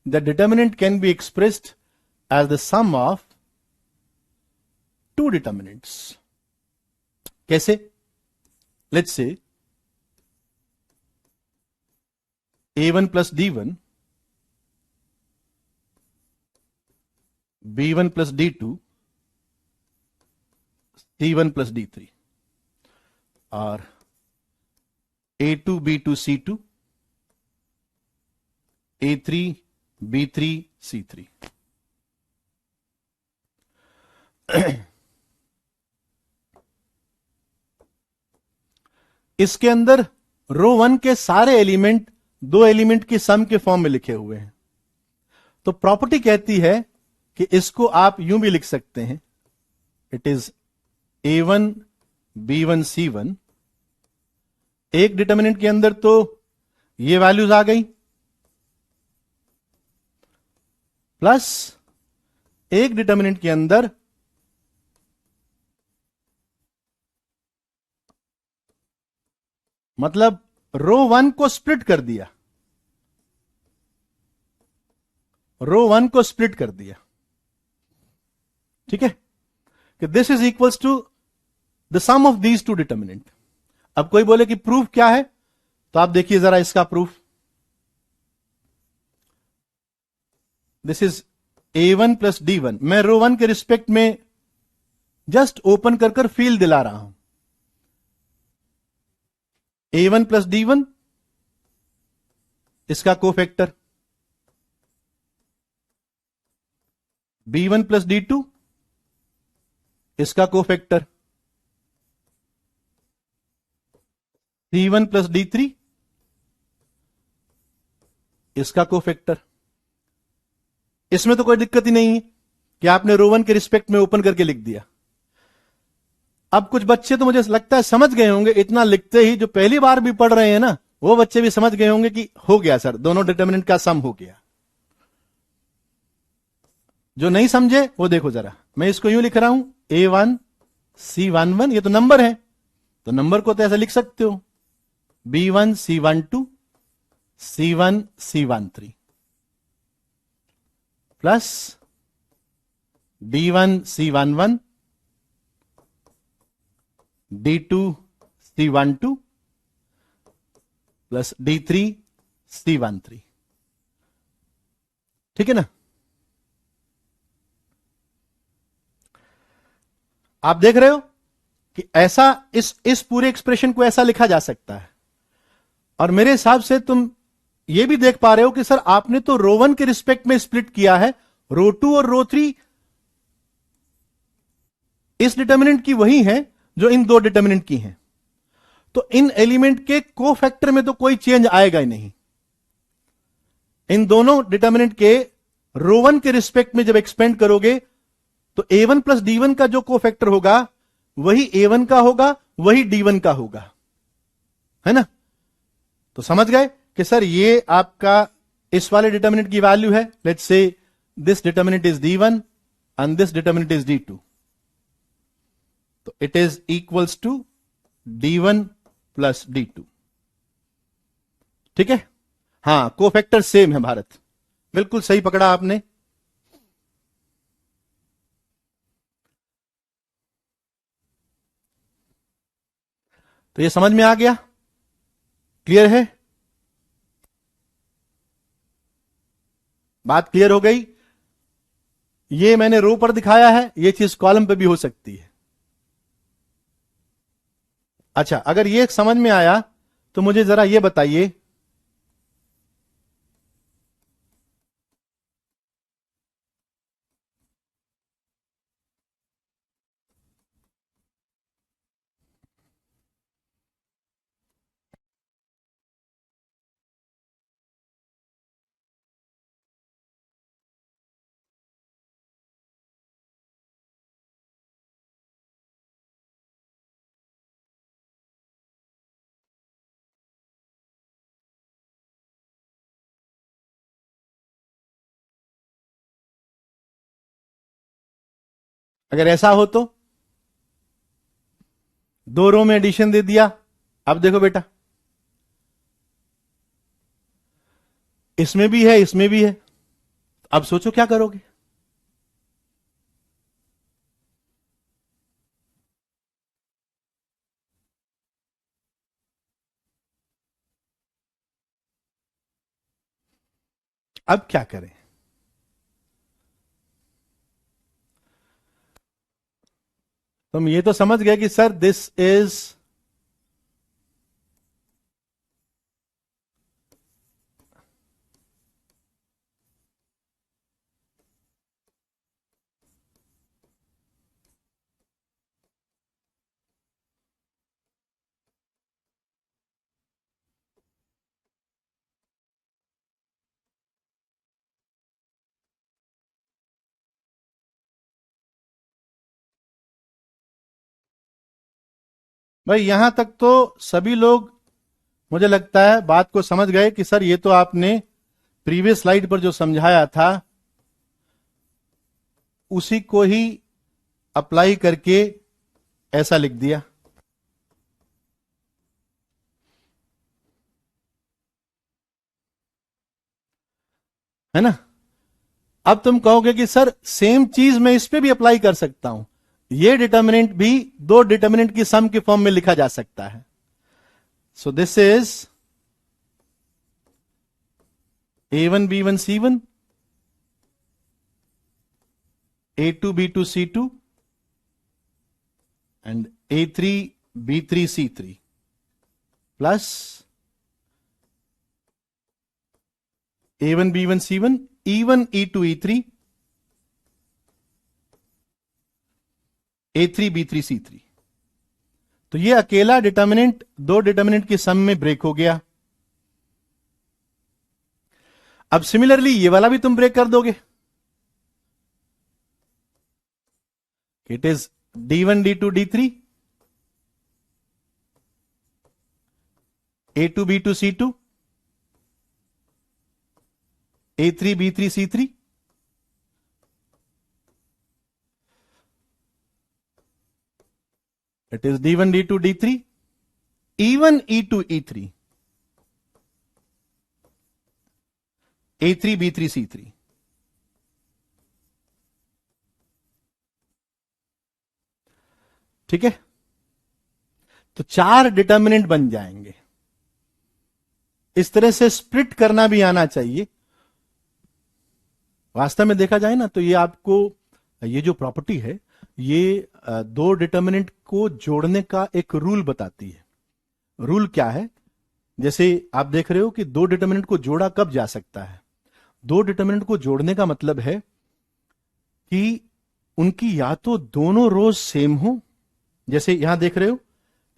the determinant can be expressed as the sum of two determinants. कैसे? Let's say a1 plus d1, b1 plus d2, c1 plus d3, और a2 b2 c2, a3 b3 c3. इसके अंदर रो वन के सारे एलिमेंट दो एलिमेंट की सम के फॉर्म में लिखे हुए हैं। तो प्रॉपर्टी कहती है कि इसको आप यूं भी लिख सकते हैं, it is a1 b1 c1। एक डिटर्मिनेंट के अंदर तो ये वैल्यूज आ गई, प्लस एक डिटर्मिनेंट के अंदर मतलब रो वन को स्प्लिट कर दिया, रो वन को स्प्लिट कर दिया। ठीक है, कि this is equals to the sum of these two determinant. अब कोई बोले कि प्रूफ क्या है, तो आप देखिए जरा इसका proof. This is a1 plus d1। मैं रो वन के रिस्पेक्ट में जस्ट ओपन कर कर फील दिला रहा हूं। a1 प्लस d1 इसका कोफैक्टर, b1 प्लस d2 इसका कोफैक्टर, c1 प्लस d3 इसका कोफैक्टर। इसमें तो कोई दिक्कत ही नहीं है कि आपने रो वन के रिस्पेक्ट में ओपन करके लिख दिया। अब कुछ बच्चे तो मुझे लगता है समझ गए होंगे, इतना लिखते ही जो पहली बार भी पढ़ रहे हैं ना, वो बच्चे भी समझ गए होंगे कि हो गया सर, दोनों डिटर्मिनेंट का सम हो गया। जो नहीं समझे वो देखो जरा, मैं इसको यूं लिख रहा हूं a1 c11, ये तो नंबर है, तो नंबर को तो ऐसा लिख सकते हो b1 c12 c1 c13 plus d1 c11 d2 c12 plus d3 c13। ठीक है ना? आप देख रहे हो कि ऐसा इस पूरे एक्सप्रेशन को ऐसा लिखा जा सकता है। और मेरे हिसाब से तुम ये भी देख पा रहे हो कि सर आपने तो रो वन के रिस्पेक्ट में स्प्लिट किया है, रो टू और रो थ्री इस डिटर्मिनेंट की वही है जो इन दो डिटर्मिनेंट की हैं। तो इन एलिमेंट के कोफैक्टर में तो कोई चेंज आएगा ही नहीं। इन दोनों डिटर्मिनेंट के रो वन के रिस्पेक्ट में जब एक्सपेंड करोगे तो a1 प्लस d1 का जो कोफैक्टर होगा वही a1 का होगा, वही d1 का होगा, है ना? तो समझ गए कि सर ये आपका इस वाले डिटर्मिनेंट की वैल्यू है। Let's say this determinant is d1 and this determinant is d2, तो it is equals to d1 plus d2। ठीक है? हां, कोफैक्टर सेम है भारत, बिल्कुल सही पकड़ा आपने। तो ये समझ में आ गया? क्लियर है? बात क्लियर हो गई? ये मैंने रो पर दिखाया है, ये चीज कॉलम पे भी हो सकती है। अच्छा, अगर ये समझ में आया तो मुझे जरा ये बताइए, अगर ऐसा हो तो दो रो में एडिशन दे दिया। अब देखो बेटा, इसमें भी है इसमें भी है, अब सोचो क्या करोगे। अब क्या करें। तुम ये तो समझ गए कि सर दिस इज, भाई यहां तक तो सभी लोग मुझे लगता है बात को समझ गए कि सर ये तो आपने प्रीवियस स्लाइड पर जो समझाया था उसी को ही अप्लाई करके ऐसा लिख दिया, है ना। अब तुम कहोगे कि सर सेम चीज मैं इस पे भी अप्लाई कर सकता हूं, ये डिटर्मिनेंट भी दो डिटर्मिनेंट की सम के फॉर्म में लिखा जा सकता है। So this is A1 B1 C1, A2 B2 C2 and A3 B3 C3 plus A1 B1 C1 E1 E2 E3 A3 B3 C3। तो ये अकेला डिटर्मिनेंट दो डिटर्मिनेंट की सम में ब्रेक हो गया। अब सिमिलरली ये वाला भी तुम ब्रेक कर दोगे। It is D1 D2 D3 A2 B2 C2 A3 B3 C3। It is D1 D2 D3 E1 E2 E3 A3 B3 C3। ठीक है, तो चार डिटर्मिनेंट बन जाएंगे। इस तरह से स्प्लिट करना भी आना चाहिए। वास्तव में देखा जाए ना तो ये आपको, ये जो प्रॉपर्टी है ये दो डिटर्मिनेंट को जोड़ने का एक रूल बताती है। रूल क्या है, जैसे आप देख रहे हो कि दो डिटर्मिनेंट को जोड़ा कब जा सकता है। दो डिटर्मिनेंट को जोड़ने का मतलब है कि उनकी या तो दोनों रोज सेम हो, जैसे यहां देख रहे हो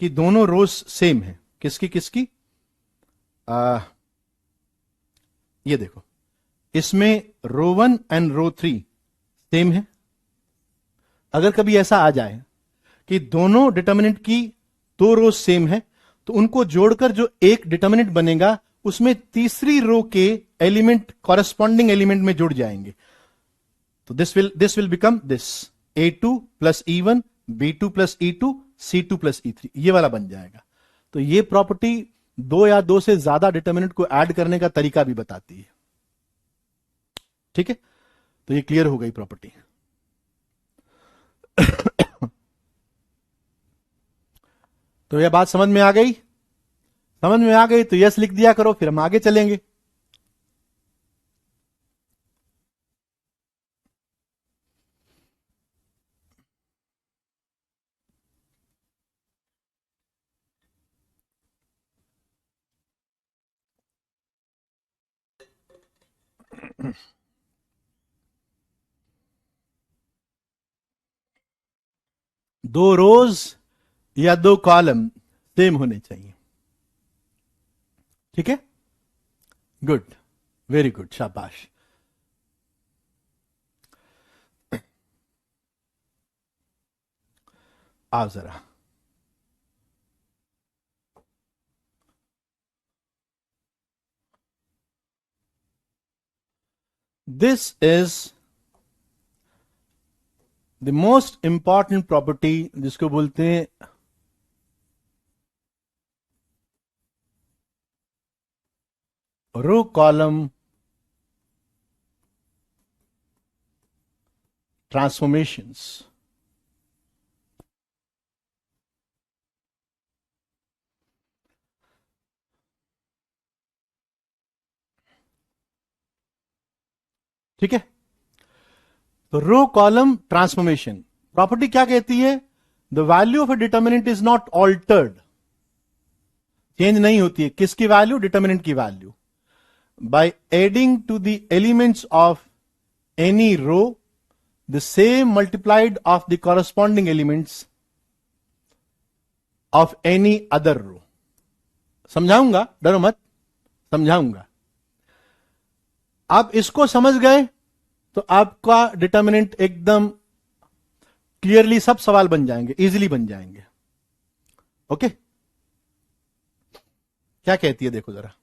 कि दोनों रोज सेम है, किसकी किसकी, आ, ये देखो इसमें रो 1 एंड रो 3 सेम है। अगर कभी ऐसा आ जाए कि दोनों डिटर्मिनेंट की दो रोज सेम है तो उनको जोड़कर जो एक डिटर्मिनेंट बनेगा उसमें तीसरी रो के एलिमेंट कॉरेस्पॉन्डिंग एलिमेंट में जुड़ जाएंगे। तो this will become this A2 + E1 B2 + E2 C2 + E3, ये वाला बन जाएगा। तो ये प्रॉपर्टी दो या दो से ज्यादा डिटर्मिनेंट को ऐड करने का तरीका भी बताती है। ठीक है, तो ये क्लियर हो गई प्रॉपर्टी। तो यह बात समझ में आ गई। समझ में आ गई तो यस लिख दिया करो, फिर हम आगे चलेंगे। दो रोज या दो कॉलम सेम होने चाहिए। ठीक है, गुड, वेरी गुड, शाबाश। आओ जरा, this is the most important property जिसको बोलते हैं रो कॉलम ट्रांसफॉर्मेशंस। ठीक है, तो रो कॉलम ट्रांसफॉर्मेशन प्रॉपर्टी क्या कहती है? The value of a determinant is not altered, change नहीं होती है। किसकी वैल्यू? डिटर्मिनेंट की value. By adding to the elements of any row the same multiplied of the corresponding elements of any other row. समझाऊंगा, डरो मत, समझाऊंगा। आप इसको समझ गए तो आपका डिटर्मिनेंट एकदम क्लियरली सब सवाल बन जाएंगे, इजीली बन जाएंगे। ओके, क्या कहती है देखो जरा,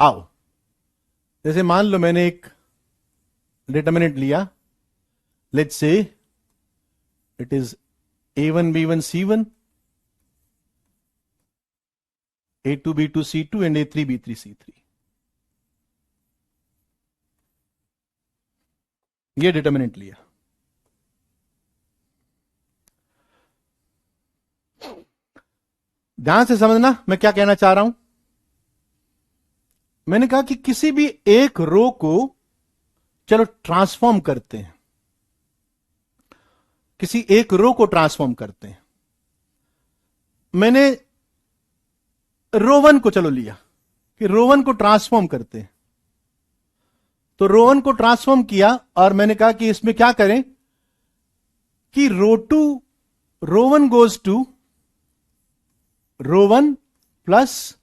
आओ। जैसे मान लो मैंने एक डिटर्मिनेंट लिया, let's say it is A1 B1 C1, A2 B2 C2 and A3 B3 C3। ये डिटर्मिनेंट लिया। ध्यान से समझना मैं क्या कहना चाह रहा हूं। मैंने कहा कि किसी भी एक रो को चलो ट्रांसफॉर्म करते हैं, किसी एक रो को ट्रांसफॉर्म करते हैं। मैंने रो वन को चलो लिया कि रो वन को ट्रांसफॉर्म करते हैं, तो रो वन को ट्रांसफॉर्म किया और मैंने कहा कि इसमें क्या करें कि row one goes to row one plus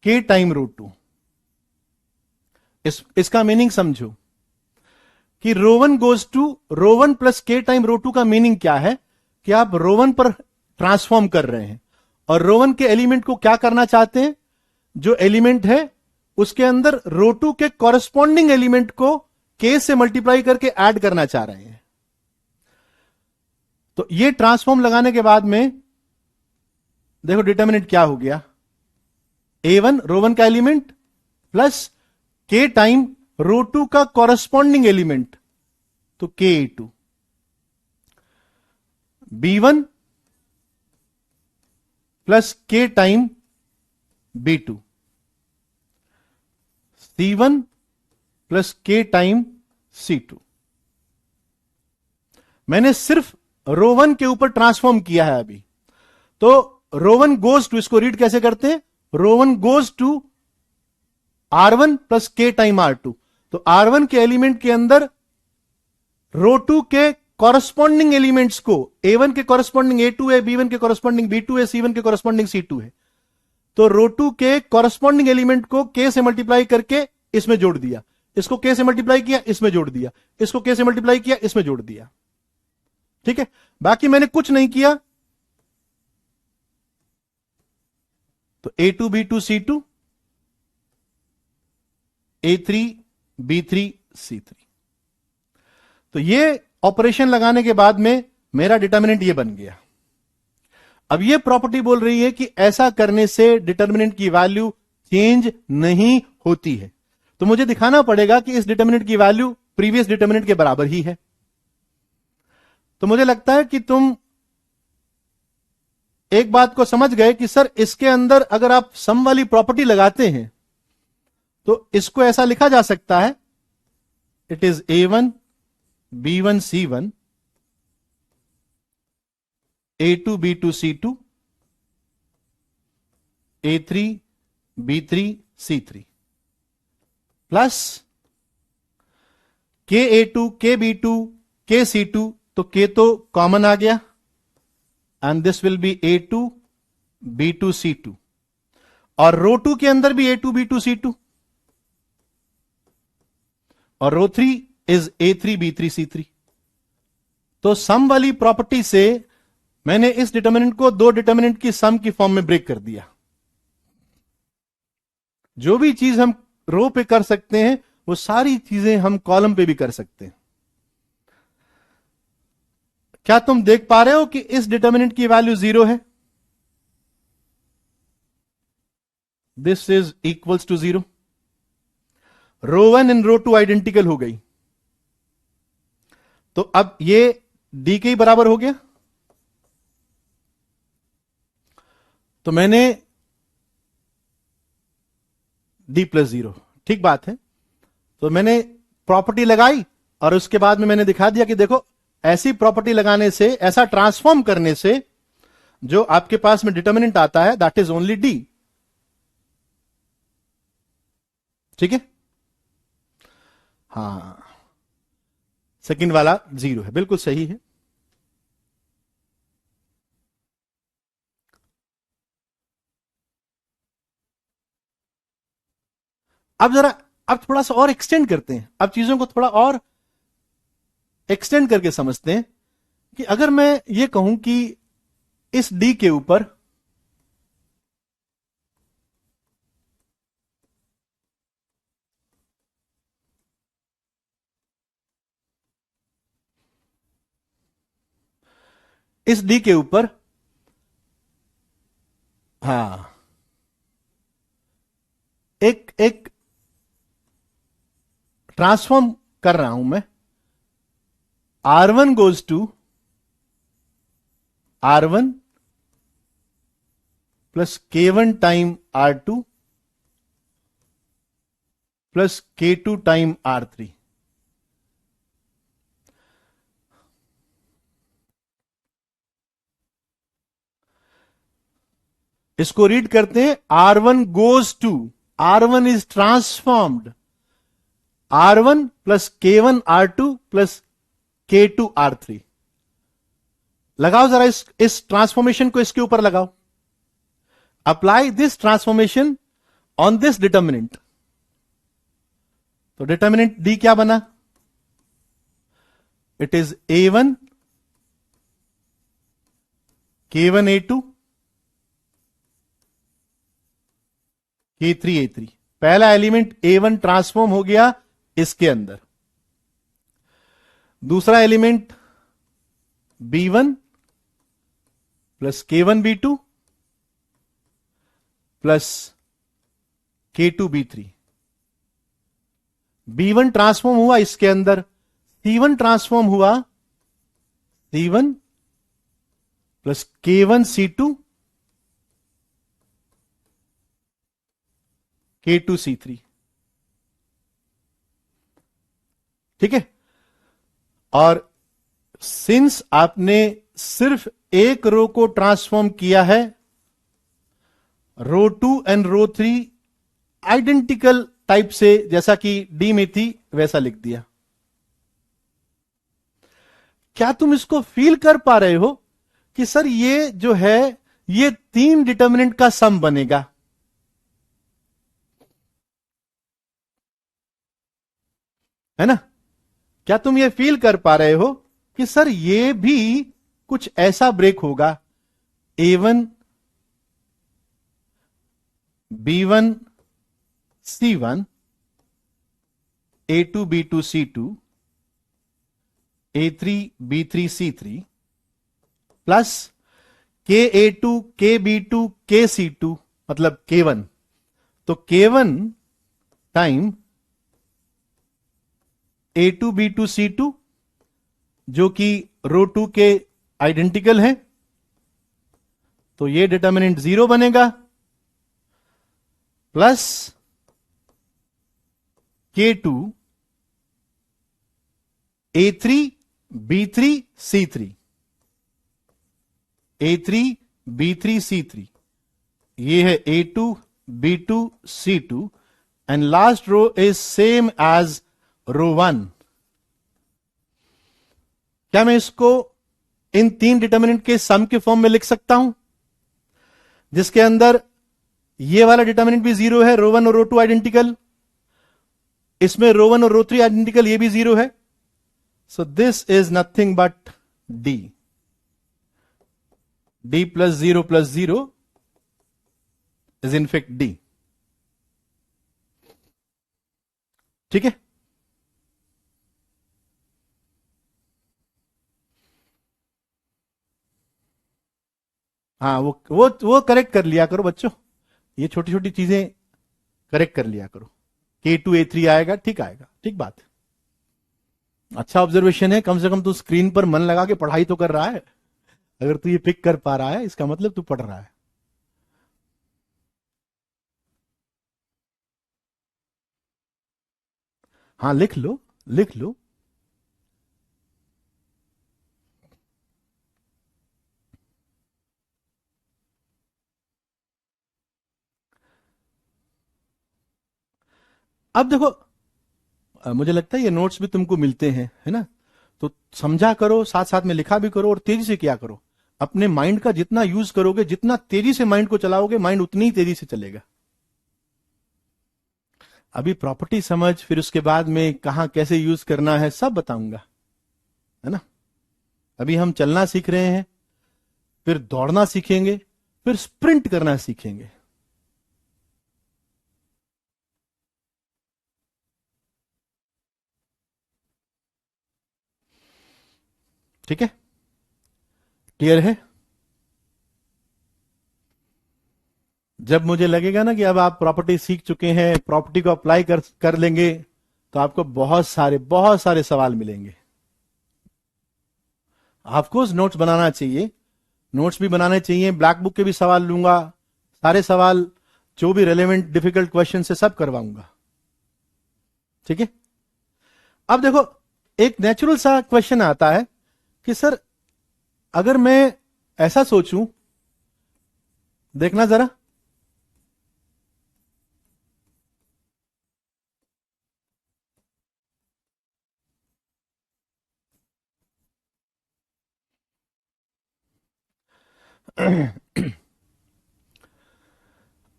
k time row two. इसका मीनिंग समझो कि row one goes to row one plus k time row two का मीनिंग क्या है कि आप रो वन पर ट्रांसफॉर्म कर रहे हैं और रो वन के एलिमेंट को क्या करना चाहते हैं, जो एलिमेंट है उसके अंदर रो टू के कॉरेस्पॉन्डिंग एलिमेंट को के से मल्टीप्लाई करके ऐड करना चाह रहे हैं। तो ये ट्रांसफॉर्म लगाने के बाद में देखो डिटर्मिनेंट क्या हो गया, A1 रो वन का element plus k time row two का कॉरेस्पॉन्डिंग एलिमेंट, तो K2, B1 plus k time B2, C1 plus k time C2। मैंने सिर्फ रो वन के ऊपर ट्रांसफॉर्म किया है अभी। तो रो वन गोज टू, इसको रीड कैसे करते हैं, row one goes to R1 plus k time R2। तो R1 के एलिमेंट के अंदर रो टू के कॉरेस्पॉन्डिंग एलिमेंट्स को, A1 के कॉरेस्पॉन्डिंग A2 है, B1 के कॉरेस्पॉन्डिंग B2 है, C1 के कॉरेस्पॉन्डिंग C2 है। तो रो टू के कॉरेस्पॉन्डिंग एलिमेंट को के से मल्टीप्लाई करके इसमें जोड़ दिया, इसको के से मल्टीप्लाई किया, इसमें जोड़ दिया, इसको के से मल्टीप्लाई किया, इसमें जोड़ दिया। ठीक है, बाकी मैंने कुछ नहीं किया। तो A2 B2 C2, A3 B3 C3। तो ये ऑपरेशन लगाने के बाद में मेरा डिटर्मिनेंट ये बन गया। अब ये प्रॉपर्टी बोल रही है कि ऐसा करने से डिटर्मिनेंट की वैल्यू चेंज नहीं होती है। तो मुझे दिखाना पड़ेगा कि इस डिटर्मिनेंट की वैल्यू प्रीवियस डिटर्मिनेंट के बराबर ही है। तो मुझे लगता है कि तुम एक बात को समझ गए कि सर इसके अंदर अगर आप सम वाली प्रॉपर्टी लगाते हैं तो इसको ऐसा लिखा जा सकता है, it is A1 B1 C1, A2 B2 C2, A3 B3 C3 plus KA2 KB2 KC2, तो K तो कॉमन आ गया, and this will B A2 B2 C2, और रो 2 के अंदर भी A2 B2 C2, और रो 3 इज A3 B3 C3। तो सम वाली प्रॉपर्टी से मैंने इस डिटर्मिनेंट को दो डिटर्मिनेंट की सम की फॉर्म में ब्रेक कर दिया। जो भी चीज हम रो पे कर सकते हैं वो सारी चीजें हम कॉलम पे भी कर सकते हैं। क्या तुम देख पा रहे हो कि इस डिटर्मिनेंट की वैल्यू 0 है? This is equals to 0। Row 1 and row 2 identical हो गई, तो अब ये डी के ही बराबर हो गया। तो मैंने डी प्लस 0, ठीक बात है। तो मैंने प्रॉपर्टी लगाई और उसके बाद में मैंने दिखा दिया कि देखो, ऐसी प्रॉपर्टी लगाने से, ऐसा ट्रांसफॉर्म करने से जो आपके पास में डिटर्मिनेंट आता है दैट इज ओनली डी। ठीक है, हाँ, सेकंड वाला 0 है, बिल्कुल सही है। अब जरा, अब थोड़ा सा और एक्सटेंड करते हैं, अब चीजों को थोड़ा और एक्सटेंड करके समझते हैं कि अगर मैं ये कहूं कि इस डी के ऊपर इस डी के ऊपर, हाँ, एक एक ट्रांसफॉर्म कर रहा हूं मैं, R1 goes to R1 plus K1 time R2 plus K2 time R3। इसको रीड करते हैं, R1 goes to, R1 is transformed, R1 plus K1 R2 plus K2 R3। लगाओ जरा इस ट्रांसफॉर्मेशन को इसके ऊपर लगाओ, apply this transformation on this determinant. तो डिटर्मिनेंट डी क्या बना? It is A1 K1 A2 K3 A3। पहला एलिमेंट A1 ट्रांसफॉर्म हो गया इसके अंदर, दूसरा element B1 plus K1 B2 plus K2 B3। B1 transform हुआ इसके अंदर, C1 ट्रांसफॉर्म हुआ, C1 plus K1 C2 K2 C3। ठीक है, और सिंस आपने सिर्फ एक रो को ट्रांसफॉर्म किया है, रो 2 एंड रो 3 आइडेंटिकल टाइप से, जैसा कि डी में थी वैसा लिख दिया। क्या तुम इसको फील कर पा रहे हो कि सर ये जो है, ये 3 डिटर्मिनेंट का सम बनेगा? है ना? क्या तुम ये फील कर पा रहे हो कि सर ये भी कुछ ऐसा ब्रेक होगा, A1 B1 C1 A2 B2 C2 A3 B3 C3 plus KA2 KB2 KC2 मतलब K1, तो K1 time A2 B2 C2 जो कि रो 2 के आइडेंटिकल है, तो ये डिटर्मिनेंट 0 बनेगा, plus K2 A3 B3 C3 A3 B3 C3, ये है A2 B2 C2 and last row is same as row 1। क्या मैं इसको इन 3 डिटर्मिनेंट के सम के फॉर्म में लिख सकता हूं, जिसके अंदर ये वाला डिटर्मिनेंट भी 0 है, रो 1 और रो 2 आइडेंटिकल, इसमें रो 1 और रो 3 आइडेंटिकल, ये भी 0 है। So this is nothing but D, D plus 0 is in fact D. ठीक है, हाँ, वो करेक्ट कर लिया करो बच्चों, ये छोटी छोटी चीजें करेक्ट कर लिया करो। K2A3 आएगा, ठीक आएगा, ठीक बात है। अच्छा ऑब्जर्वेशन है, कम से कम तू स्क्रीन पर मन लगा के पढ़ाई तो कर रहा है। अगर तू ये पिक कर पा रहा है इसका मतलब तू पढ़ रहा है। हाँ, लिख लो, लिख लो। अब देखो, मुझे लगता है ये नोट्स भी तुमको मिलते हैं, है ना? तो समझा करो, साथ साथ में लिखा भी करो और तेजी से किया करो। अपने माइंड का जितना यूज करोगे, जितना तेजी से माइंड को चलाओगे, माइंड उतनी ही तेजी से चलेगा। अभी प्रॉपर्टी समझ, फिर उसके बाद में कहां कैसे यूज करना है सब बताऊंगा, है ना? अभी हम चलना सीख रहे हैं, फिर दौड़ना सीखेंगे, फिर स्प्रिंट करना सीखेंगे। ठीक है, क्लियर है? जब मुझे लगेगा ना कि अब आप प्रॉपर्टी सीख चुके हैं, प्रॉपर्टी को अप्लाई कर लेंगे, तो आपको बहुत सारे सवाल मिलेंगे। ऑफकोर्स नोट्स बनाना चाहिए, नोट्स भी बनाने चाहिए, ब्लैक बुक के भी सवाल लूंगा, सारे सवाल जो भी रेलेवेंट डिफिकल्ट क्वेश्चन से सब करवाऊंगा। ठीक है? अब देखो, एक नेचुरल सा क्वेश्चन आता है कि सर अगर मैं ऐसा सोचूं, देखना जरा,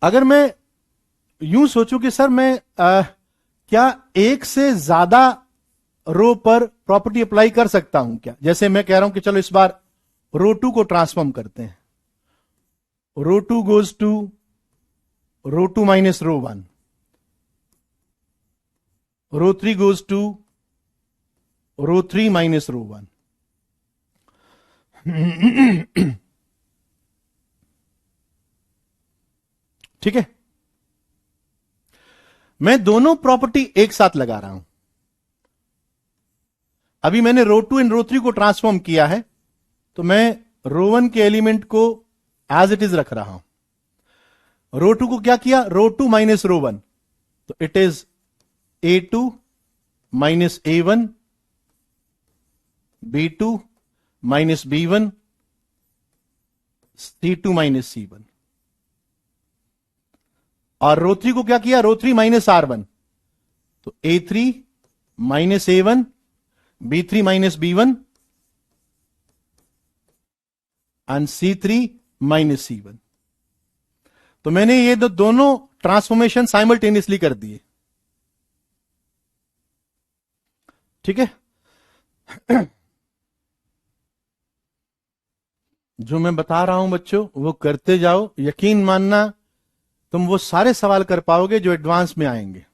अगर मैं यूं सोचूं कि सर मैं क्या एक से ज्यादा रो पर प्रॉपर्टी अप्लाई कर सकता हूं क्या? जैसे मैं कह रहा हूं कि चलो इस बार रो टू को ट्रांसफॉर्म करते हैं, row two goes to row two minus row one, row three goes to row three minus row one. ठीक है, मैं दोनों प्रॉपर्टी एक साथ लगा रहा हूं। अभी मैंने रो टू एंड रो थ्री को ट्रांसफॉर्म किया है, तो मैं रो वन के एलिमेंट को एज इट इज रख रहा हूं। रो टू को क्या किया? रो टू माइनस रो वन, तो it is A2 minus A1, B2 minus B1, C2 minus C1। और रो थ्री को क्या किया? रो थ्री माइनस R1, तो A3 minus A1, B3 minus B1 and C3 minus C1। तो मैंने ये दोनों ट्रांसफॉर्मेशन साइमल्टेनियसली कर दिए। ठीक है? जो मैं बता रहा हूं बच्चों, वो करते जाओ, यकीन मानना तुम वो सारे सवाल कर पाओगे जो एडवांस में आएंगे।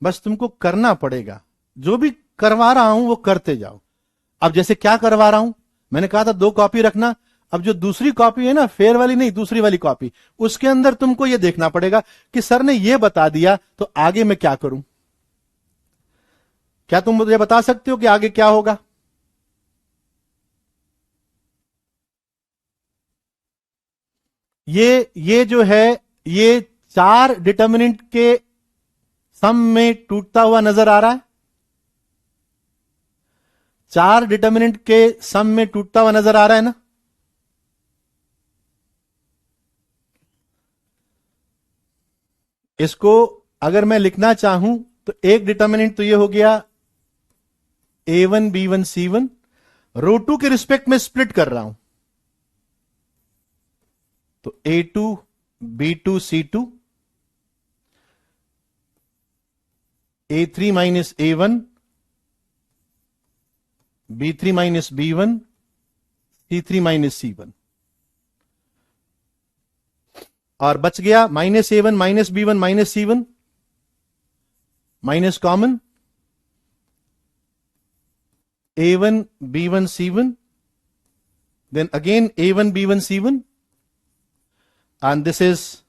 बस तुमको करना पड़ेगा, जो भी करवा रहा हूं वो करते जाओ। अब जैसे क्या करवा रहा हूं, मैंने कहा था 2 कॉपी रखना। अब जो दूसरी कॉपी है ना, फेयर वाली नहीं, दूसरी वाली कॉपी, उसके अंदर तुमको यह देखना पड़ेगा कि सर ने यह बता दिया तो आगे मैं क्या करूं। क्या तुम मुझे बता सकते हो कि आगे क्या होगा? ये जो है, ये 4 डिटर्मिनेंट के सम में टूटता हुआ नजर आ रहा है। 4 डिटर्मिनेंट के सम में टूटता हुआ नजर आ रहा है ना? इसको अगर मैं लिखना चाहूं तो एक डिटर्मिनेंट तो ये हो गया A1 B1 C1, row two के रिस्पेक्ट में स्प्लिट कर रहा हूं, तो A2 B2 C2, A3 minus A1, B3 minus B1, C3 minus C1। और बच गया minus A1 minus B1 minus C1, minus common A1 B1 C1, then again A1, B1, C1, and this is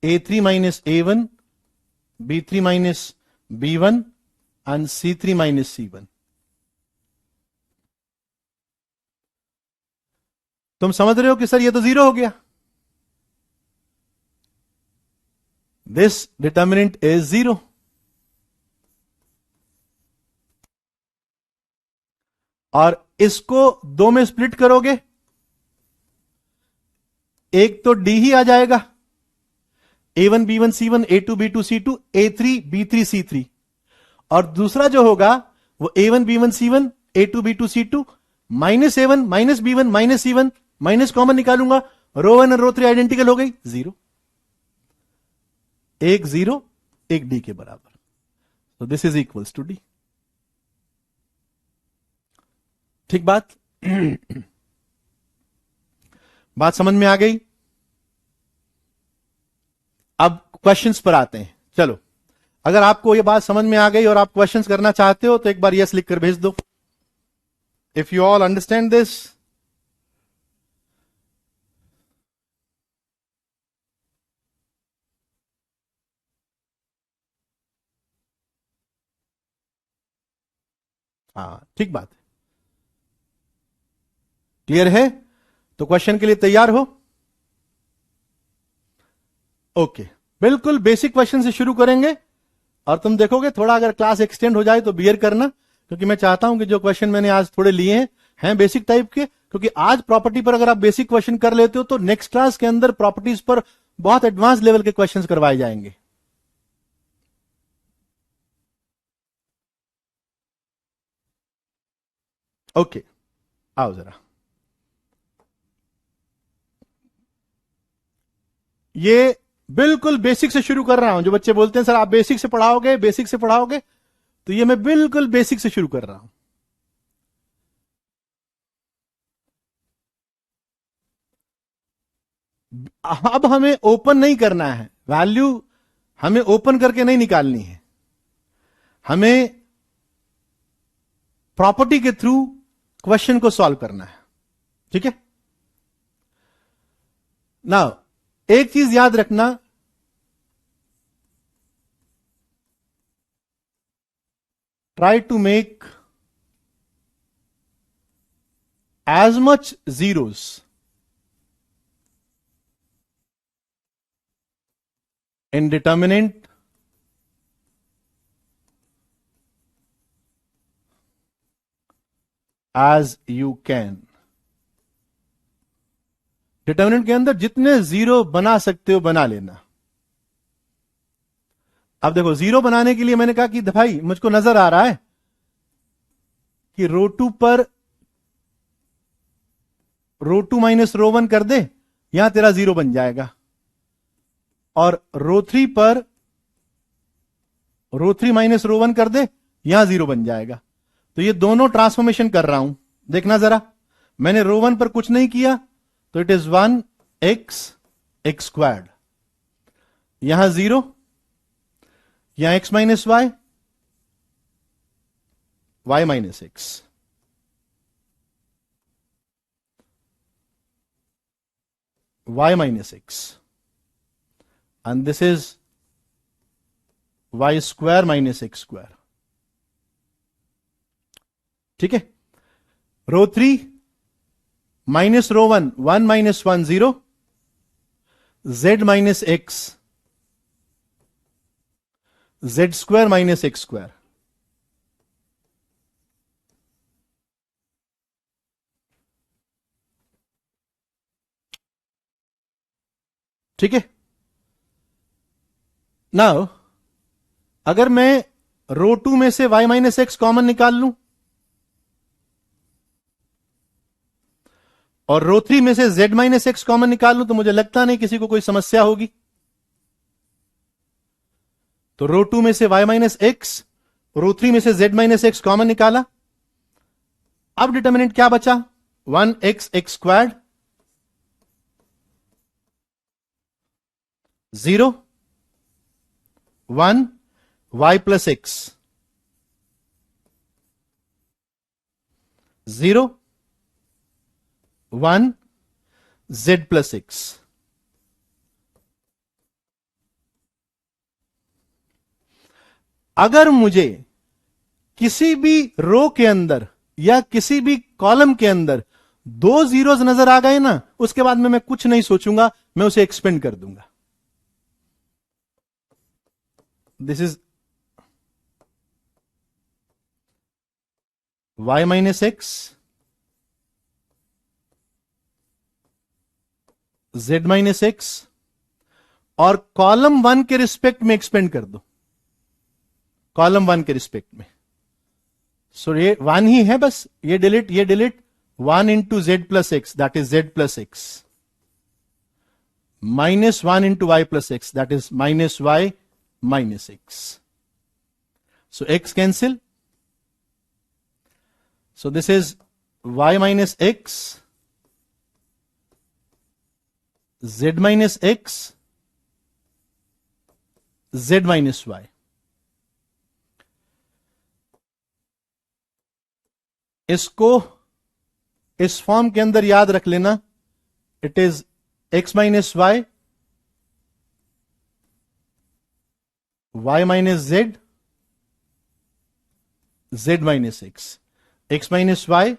A3 minus A1, B3 minus B1, and C3 minus C1. तुम समझ रहे हो कि सर ये तो जीरो हो गया. This determinant is zero. और इसको दो में स्प्लिट करोगे, एक तो डी ही आ जाएगा, A1 B1 C1, A2 B2 C2, A3 B3 C3, और दूसरा जो होगा वो A1 B1 C1, A2 B2 C2, minus A1 minus B1 minus C1, minus common निकालूंगा, रो 1 और रो 3 आइडेंटिकल हो गई, जीरो. एक जीरो एक डी के बराबर. तो this is equals to D. ठीक बात. बात समझ में आ गई. अब क्वेश्चंस पर आते हैं. चलो, अगर आपको यह बात समझ में आ गई और आप क्वेश्चंस करना चाहते हो तो एक बार यस लिखकर भेज दो. If you all understand this. हाँ, ठीक बात है. क्लियर है? तो क्वेश्चन के लिए तैयार हो? ओके. बिल्कुल बेसिक क्वेश्चन से शुरू करेंगे और तुम देखोगे थोड़ा अगर क्लास एक्सटेंड हो जाए तो बियर करना, क्योंकि मैं चाहता हूं कि जो क्वेश्चन मैंने आज थोड़े लिए हैं बेसिक टाइप के, क्योंकि आज प्रॉपर्टी पर अगर आप बेसिक क्वेश्चन कर लेते हो तो नेक्स्ट क्लास के अंदर प्रॉपर्टीज पर बहुत एडवांस लेवल के क्वेश्चंस करवाए जाएंगे. ओके, आओ जरा. ये बिल्कुल बेसिक से शुरू कर रहा हूं. जो बच्चे बोलते हैं सर आप बेसिक से पढ़ाओगे, तो ये मैं बिल्कुल बेसिक से शुरू कर रहा हूं. अब हमें ओपन नहीं करना है, वैल्यू हमें ओपन करके नहीं निकालनी है, हमें प्रॉपर्टी के थ्रू क्वेश्चन को सॉल्व करना है. ठीक है. नाउ एक चीज याद रखना, try to make as much zeros in determinant as you can. Determinant के अंदर जितने जीरो बना सकते हो बना लेना. अब देखो, जीरो बनाने के लिए मैंने कहा कि भाई मुझको नजर आ रहा है कि रो 2 पर रो 2 माइनस रो 1 कर दे, यहां तेरा जीरो बन जाएगा, और रो 3 पर रो 3 माइनस रो 1 कर दे, यहां जीरो बन जाएगा. तो ये दोनों ट्रांसफॉर्मेशन कर रहा हूं. देखना जरा, मैंने रो 1 पर कुछ नहीं किया तो it is 1x x squared, यहां जीरो, यहां x minus y, y minus x, y minus x, and this is y square minus x square. ठीक है. रो 3 minus rho 1, 1 minus 1 0, z minus x, z square minus x square. ठीक है. नाउ अगर मैं रो 2 में से y माइनस एक्स कॉमन निकाल लूं और रो 3 में से z माइनस एक्स कॉमन निकाल लूं, तो मुझे लगता नहीं किसी को कोई समस्या होगी. तो रो 2 में से y माइनस एक्स, रो 3 में से z माइनस एक्स कॉमन निकाला. अब डिटर्मिनेंट क्या बचा? 1x x squared, 0 1 y plus x, 0 1 z plus x. अगर मुझे किसी भी रो के अंदर या किसी भी कॉलम के अंदर दो जीरोस नजर आ गए ना, उसके बाद में मैं कुछ नहीं सोचूंगा, मैं उसे एक्सपेंड कर दूंगा। This is y minus x, z minus x, और कॉलम 1 के रिस्पेक्ट में एक्सपेंड कर दो, कॉलम 1 के रिस्पेक्ट में। सो ये 1 ही है बस, ये delete 1 into z plus x, that is z plus x, minus 1 into y plus x, that is minus y minus x. So x cancel, so this is y minus x, z minus x, z minus y। इसको इस फॉर्म के अंदर याद रख लेना, it is x minus y, y minus z, z minus x, x minus y,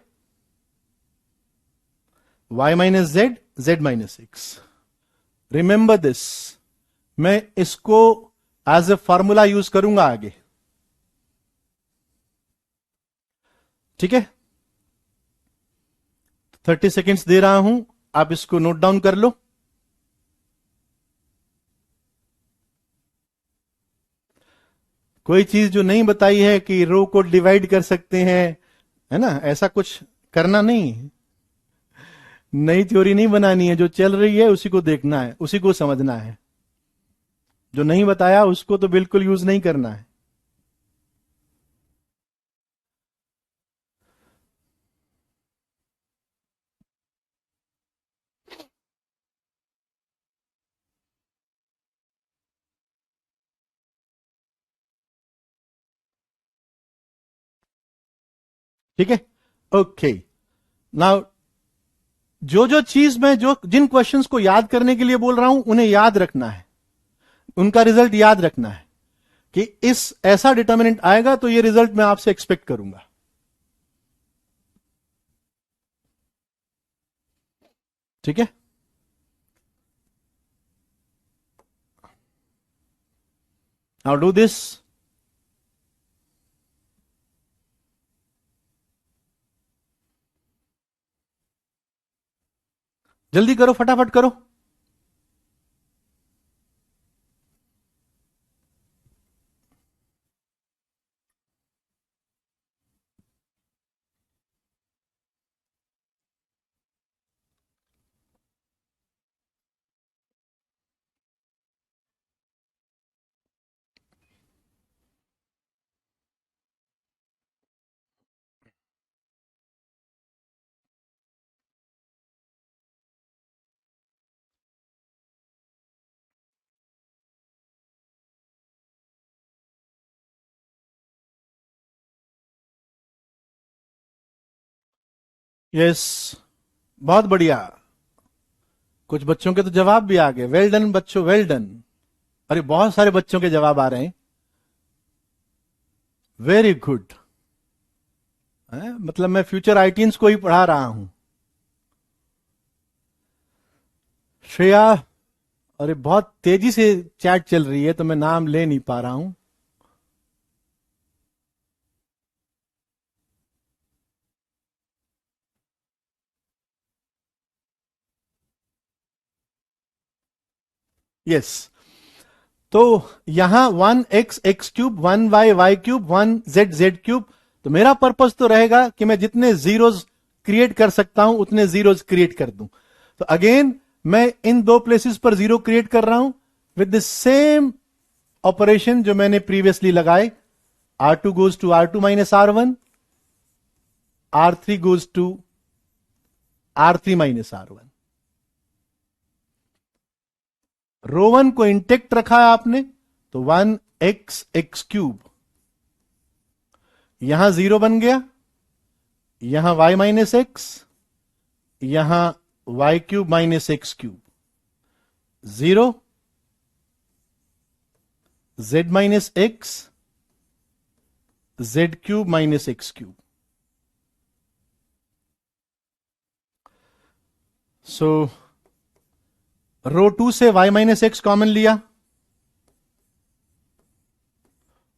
y minus z, z minus x। Remember this, मैं इसको एज ए फॉर्मूला यूज करूंगा आगे, ठीक है। 30 सेकेंड्स दे रहा हूं, आप इसको नोट डाउन कर लो। कोई चीज जो नहीं बताई है कि रो को डिवाइड कर सकते हैं, है ना, ऐसा कुछ करना नहीं, नई थ्योरी नहीं बनानी है, जो चल रही है उसी को देखना है, उसी को समझना है। जो नहीं बताया उसको तो बिल्कुल यूज नहीं करना है। ठीक है, ओके। नाउ जो जो चीज मैं जो जिन क्वेश्चंस को याद करने के लिए बोल रहा हूं, उन्हें याद रखना है, उनका रिजल्ट याद रखना है कि इस ऐसा डिटर्मिनेंट आएगा तो ये रिजल्ट मैं आपसे एक्सपेक्ट करूंगा। ठीक है, नाउ डू दिस। जल्दी करो, फटाफट करो। यस, बहुत बढ़िया। कुछ बच्चों के तो जवाब भी आ गए, वेल डन बच्चों, वेल डन। अरे बहुत सारे बच्चों के जवाब आ रहे हैं, वेरी गुड। मतलब मैं फ्यूचर आईटीन्स को ही पढ़ा रहा हूं। श्रेया, अरे बहुत तेजी से चैट चल रही है तो मैं नाम ले नहीं पा रहा हूं। यस, तो यहां 1x(x³), 1y(y³), 1z(z³). तो मेरा पर्पस तो रहेगा कि मैं जितने जीरोस क्रिएट कर सकता हूं उतने जीरोस क्रिएट कर दूं। तो अगेन मैं इन दो प्लेसेस पर जीरो क्रिएट कर रहा हूं विद द सेम ऑपरेशन जो मैंने प्रीवियसली लगाए। R2 goes to R2 minus R1, R3 goes to R3 minus R1। रो 1 को इंटेक्ट रखा है आपने, तो 1x(x³), यहां जीरो बन गया, यहां y माइनस एक्स, यहां y cube minus x cube 0, z minus x, z cube minus x cube. So row 2 से y माइनस एक्स कॉमन लिया,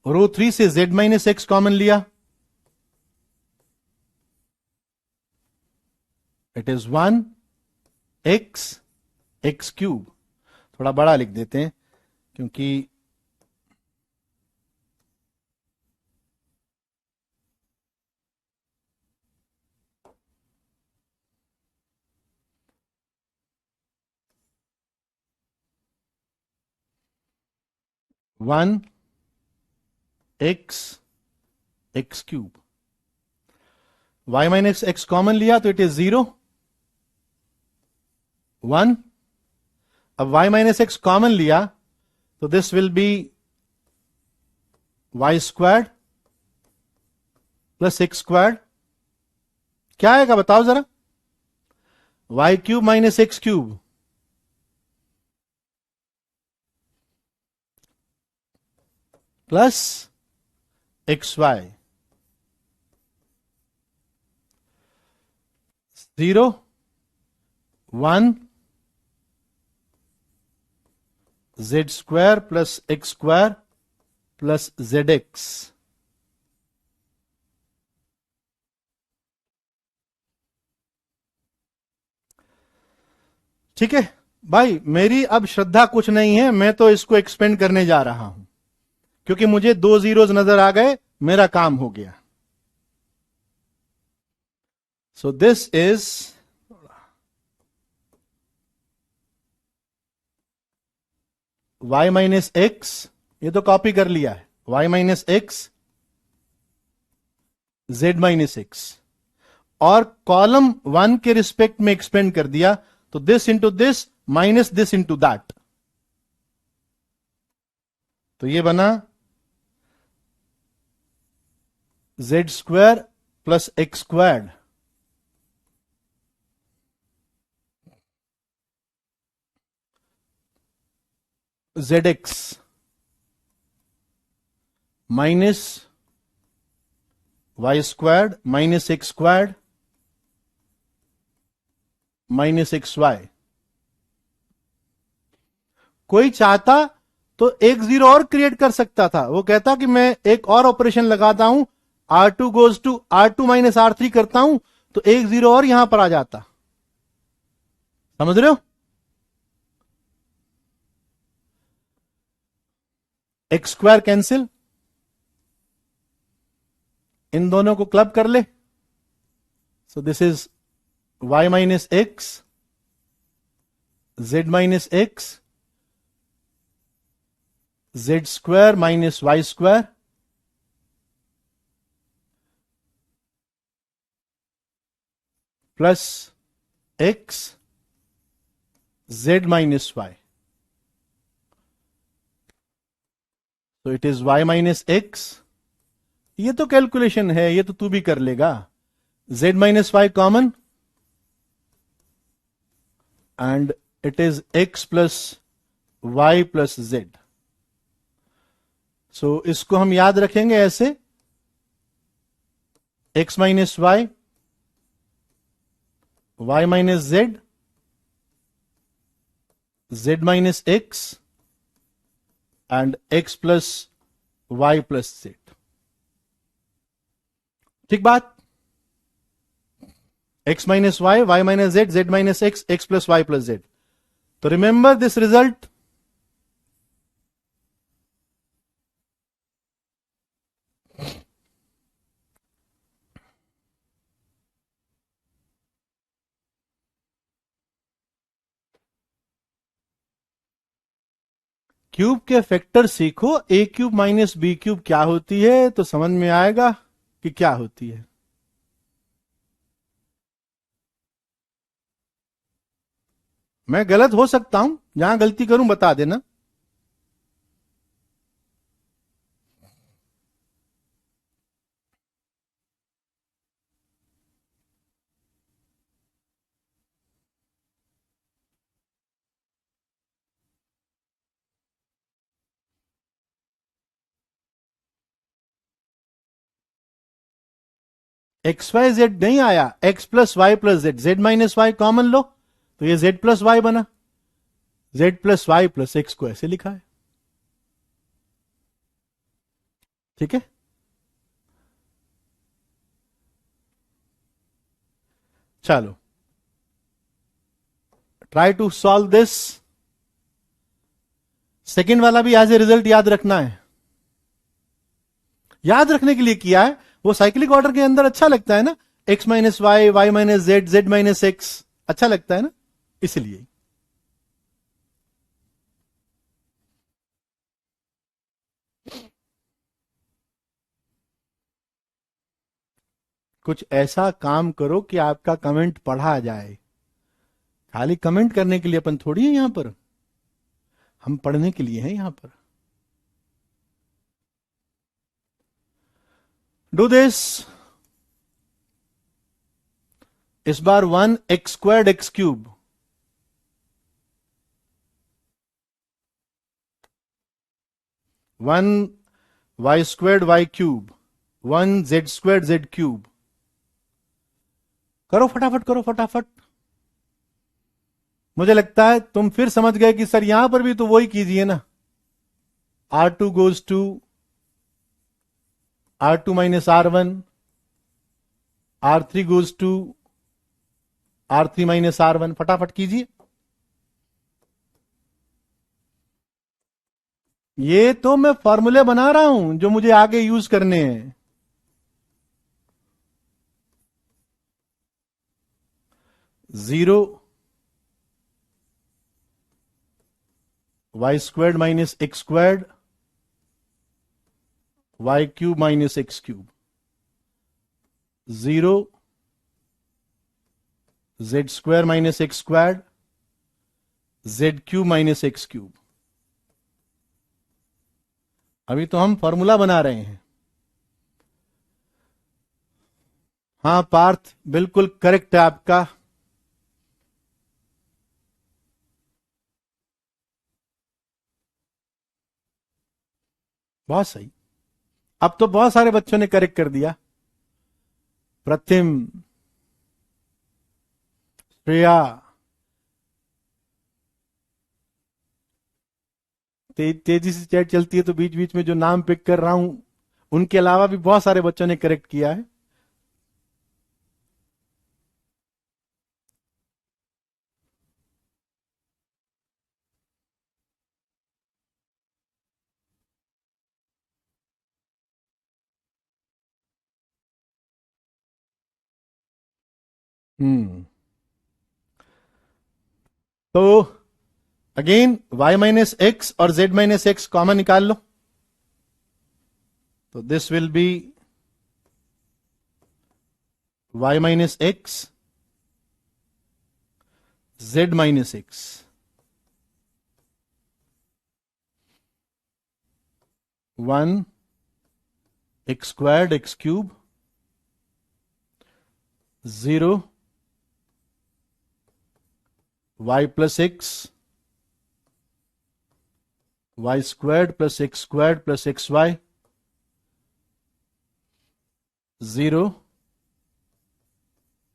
रो 3 से z माइनस एक्स कॉमन लिया. It is 1 x cube. थोड़ा बड़ा लिख देते हैं क्योंकि 1 x cube. y minus x common लिया तो इट इज 0 1. अब y माइनस एक्स कॉमन लिया तो this will be y squared plus x squared. क्या आएगा बताओ जरा? Y cube minus x cube plus x y. 0 1 z square plus x square plus z x. ठीक है भाई, मेरी अब श्रद्धा कुछ नहीं है, मैं तो इसको एक्सपेंड करने जा रहा हूं क्योंकि मुझे 2 जीरोज नजर आ गए, मेरा काम हो गया. So this is y minus x, ये तो कॉपी कर लिया है, y minus x z minus x, और कॉलम 1 के रिस्पेक्ट में एक्सपेंड कर दिया तो this into this minus this into that. तो ये बना z square plus x square z x minus y square minus x square minus x y. कोई चाहता तो एक जीरो और क्रिएट कर सकता था, वो कहता कि मैं एक और ऑपरेशन लगाता हूं, R2 goes to R2 minus R3 करता हूं तो एक जीरो और यहां पर आ जाता. समझ रहे हो? एक्स स्क्वायर कैंसिल, इन दोनों को क्लब कर ले. So this is y minus x z minus x z square minus y square plus x z minus y. तो it is y minus x. ये तो कैलकुलेशन है, ये तो तू भी कर लेगा. z minus y common and it is x plus y plus z. सो इसको हम याद रखेंगे ऐसे, x minus y, y minus z, z minus x and x plus y plus z. ठीक बात? x minus y minus z, z minus x, x plus y plus z. तो रिमेंबर दिस रिजल्ट. क्यूब के फैक्टर सीखो, a cube minus b cube क्या होती है तो समझ में आएगा कि क्या होती है. मैं गलत हो सकता हूं, जहां गलती करूं बता देना. एक्स वाई जेड नहीं आया, x plus y plus z, z minus y common लो तो ये जेड प्लस वाई बना, z plus y plus x को ऐसे लिखा है। ठीक है, चलो try to solve this. Second वाला भी एज ए रिजल्ट याद रखना है, याद रखने के लिए किया है, वो साइक्लिक ऑर्डर के अंदर अच्छा लगता है ना, x minus y, y minus z, z minus x, अच्छा लगता है ना, इसलिए। कुछ ऐसा काम करो कि आपका कमेंट पढ़ा जाए, खाली कमेंट करने के लिए अपन थोड़ी है यहां पर, हम पढ़ने के लिए हैं यहां पर। Do this. इस बार 1x² x³ 1y² y³, 1z² z³। करो फटाफट, करो फटाफट। मुझे लगता है तुम फिर समझ गए कि सर यहां पर भी तो वही कीजिए ना, R2 goes to R2 minus R1, R3 goes to R3 minus R1, फटाफट कीजिए। ये तो मैं फॉर्मूले बना रहा हूं जो मुझे आगे यूज करने हैं। Zero y² minus x², y³ minus x³, 0 z² minus x², z³ minus x³। अभी तो हम फॉर्मूला बना रहे हैं। हां पार्थ, बिल्कुल करेक्ट है आपका। बहुत सही, अब तो बहुत सारे बच्चों ने करेक्ट कर दिया। प्रतिम, श्रेया, तेजी से चैट चलती है तो बीच बीच में जो नाम पिक कर रहा हूं उनके अलावा भी बहुत सारे बच्चों ने करेक्ट किया है। तो अगेन y माइनस एक्स और z माइनस एक्स कॉमन निकाल लो, तो this will B y minus x, z minus x, 1x² x³, 0 y plus x, y² plus x² plus xy, 0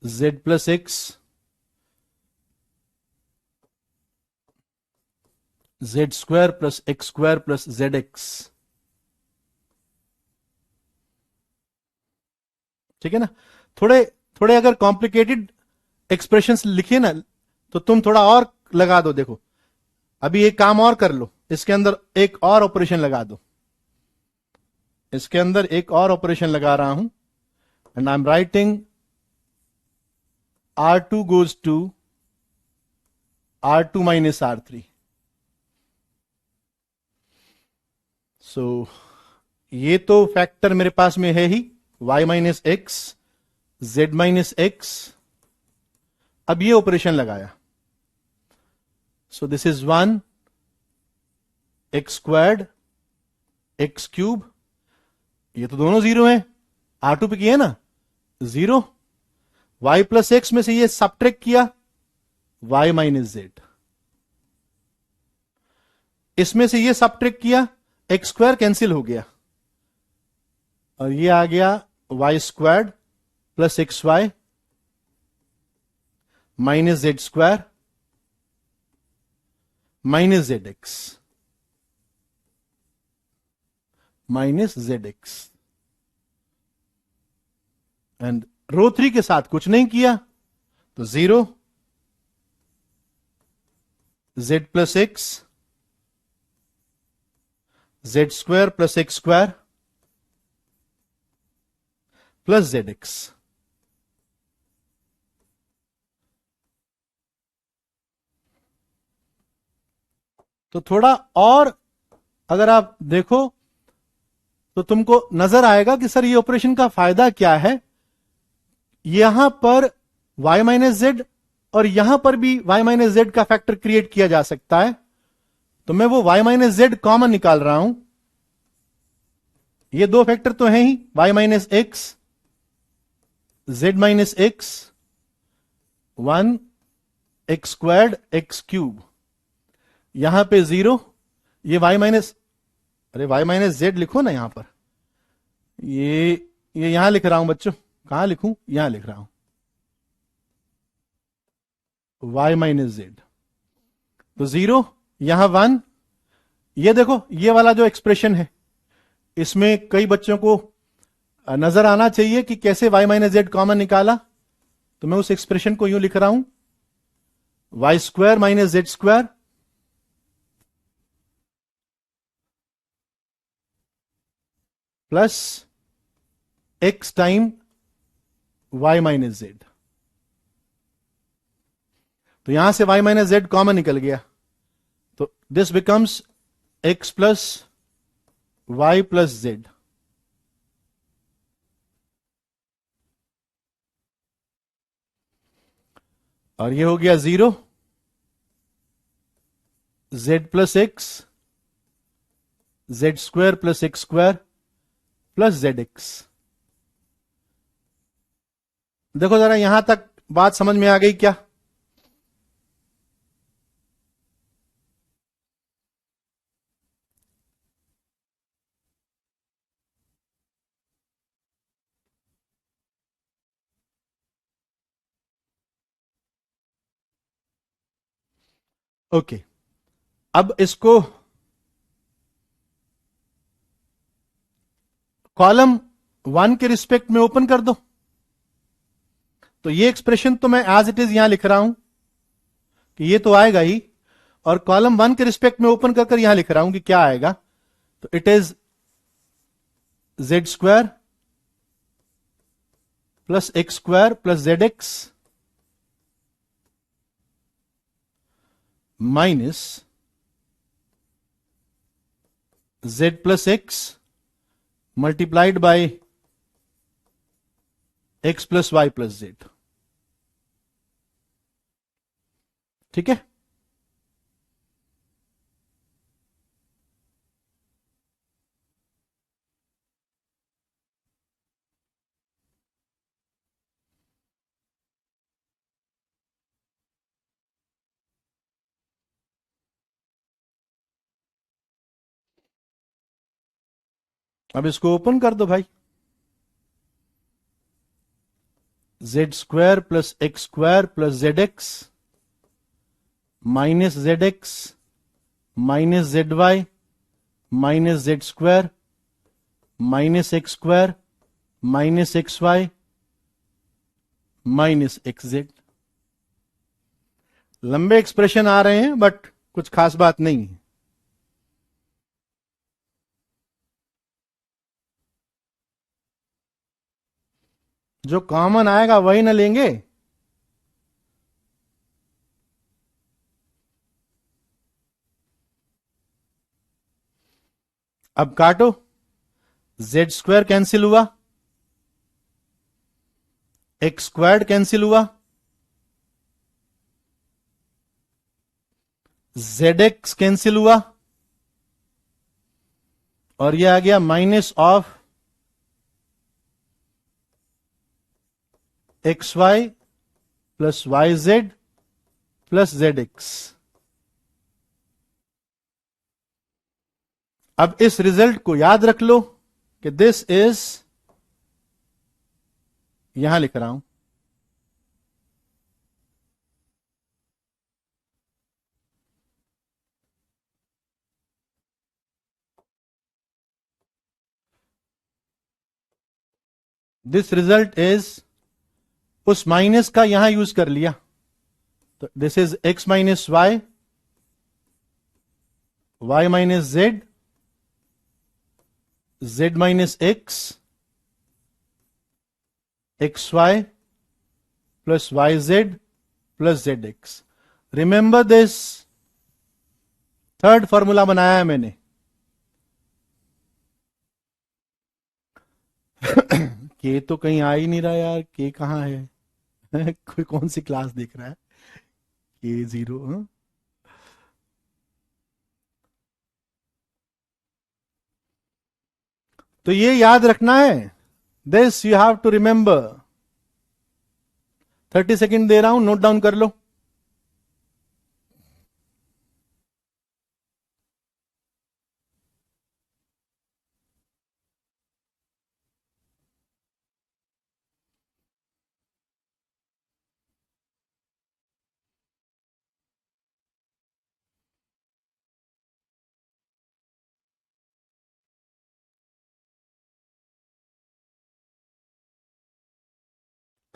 z plus x, z² plus x² plus zx। ठीक है ना, थोड़े थोड़े अगर कॉम्प्लिकेटेड एक्सप्रेशंस लिखे ना तो तुम थोड़ा और लगा दो। देखो अभी एक काम और कर लो, इसके अंदर एक और ऑपरेशन लगा दो, इसके अंदर एक और ऑपरेशन लगा रहा हूं, and I am writing R2 goes to R2 minus R3। सो ये तो फैक्टर मेरे पास में है ही, y minus x, z minus x. अब ये ऑपरेशन लगाया, सो दिस इज 1x² x³, ये तो दोनों जीरो हैं, R2 पे किया ना, 0 y प्लस एक्स में से ये सबट्रैक्ट किया, y माइनस जेड, इसमें से ये सबट्रैक्ट किया, x² कैंसिल हो गया और ये आ गया y² plus x y minus z square minus z x minus z x. And row 3 के साथ कुछ नहीं किया तो 0 z plus x z square plus x square plus z x. तो थोड़ा और अगर आप देखो तो तुमको नजर आएगा कि सर ये ऑपरेशन का फायदा क्या है। यहां पर y माइनस जेड और यहां पर भी y माइनस जेड का फैक्टर क्रिएट किया जा सकता है। तो मैं वो y माइनस जेड कॉमन निकाल रहा हूं। ये दो फैक्टर तो हैं ही, y minus x z minus x 1 x squared x cube, यहां पे 0, ये y माइनस, अरे y माइनस जेड लिखो ना यहां पर। ये यहां लिख रहा हूं बच्चों, कहां लिखूं, यहां लिख रहा हूं y माइनस जेड। तो 0 यहां 1। ये देखो ये वाला जो एक्सप्रेशन है इसमें कई बच्चों को नजर आना चाहिए कि कैसे y माइनस जेड कॉमन निकाला। तो मैं उस एक्सप्रेशन को यूं लिख रहा हूं y square minus z square plus x time y minus z. तो यहां से y माइनस जेड कॉमन निकल गया तो this becomes x plus y plus z. और ये हो गया 0 z plus x z square plus x square plus z x. देखो जरा यहां तक बात समझ में आ गई क्या? ओके, अब इसको कॉलम 1 के रिस्पेक्ट में ओपन कर दो। तो ये एक्सप्रेशन तो मैं एज इट इज यहां लिख रहा हूं कि ये तो आएगा ही, और कॉलम 1 के रिस्पेक्ट में ओपन कर यहां लिख रहा हूं कि क्या आएगा। तो it is z square plus x square plus z x minus z plus x multiplied by x plus y plus z. ठीक है, अब इसको ओपन कर दो भाई। Z square plus x square plus z x minus z x minus z y minus z square minus x square minus x y minus x z. लंबे एक्सप्रेशन आ रहे हैं बट कुछ खास बात नहीं है। जो कॉमन आएगा वही ना लेंगे। अब काटो, जेड स्क्वायर कैंसिल हुआ, एक्स स्क्वायर्ड कैंसिल हुआ, जेड एक्स कैंसिल हुआ, और यह आ गया minus of x y plus y z plus z x. अब इस रिजल्ट को याद रख लो कि दिस इज यहां लिख रहा हूं, दिस रिजल्ट इज, उस माइनस का यहां यूज कर लिया, तो this is x minus y, y minus z, z minus x, x y plus y z plus z x. Remember this, third formula बनाया है मैंने. के तो कहीं आ ही नहीं रहा यार, के कहां है? कोई कौन सी क्लास देख रहा है? के जीरो. तो ये याद रखना है, this you have to remember. 30 second दे रहा हूं, नोट डाउन कर लो.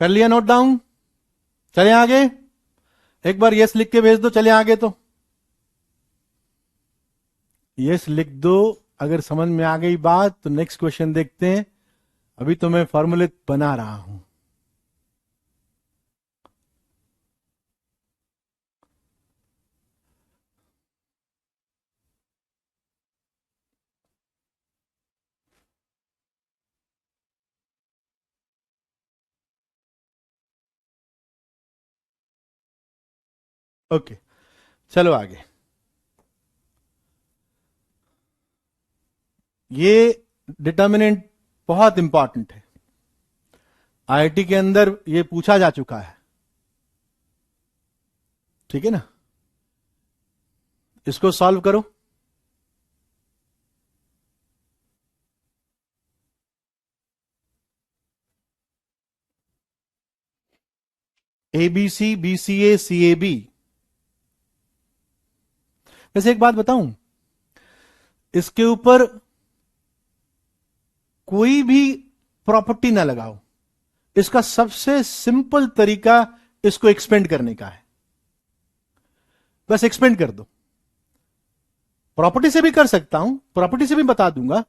कर लिया नोट डाउन? चले आगे, एक बार यस लिख के भेज दो, चले आगे. तो यस लिख दो. अगर समझ में आ गई बात तो नेक्स्ट क्वेश्चन देखते हैं. अभी तो मैं फॉर्मूले बना रहा हूं. ओके, चलो आगे. ये डिटर्मिनेंट बहुत इंपॉर्टेंट है, आईआईटी के अंदर ये पूछा जा चुका है. ठीक है ना? इसको सॉल्व करो. ABC, BCA, CAB. वैसे एक बात बताऊं, इसके ऊपर कोई भी प्रॉपर्टी ना लगाओ. इसका सबसे सिंपल तरीका इसको एक्सपेंड करने का है. बस एक्सपेंड कर दो. प्रॉपर्टी से भी कर सकता हूं, प्रॉपर्टी से भी बता दूंगा,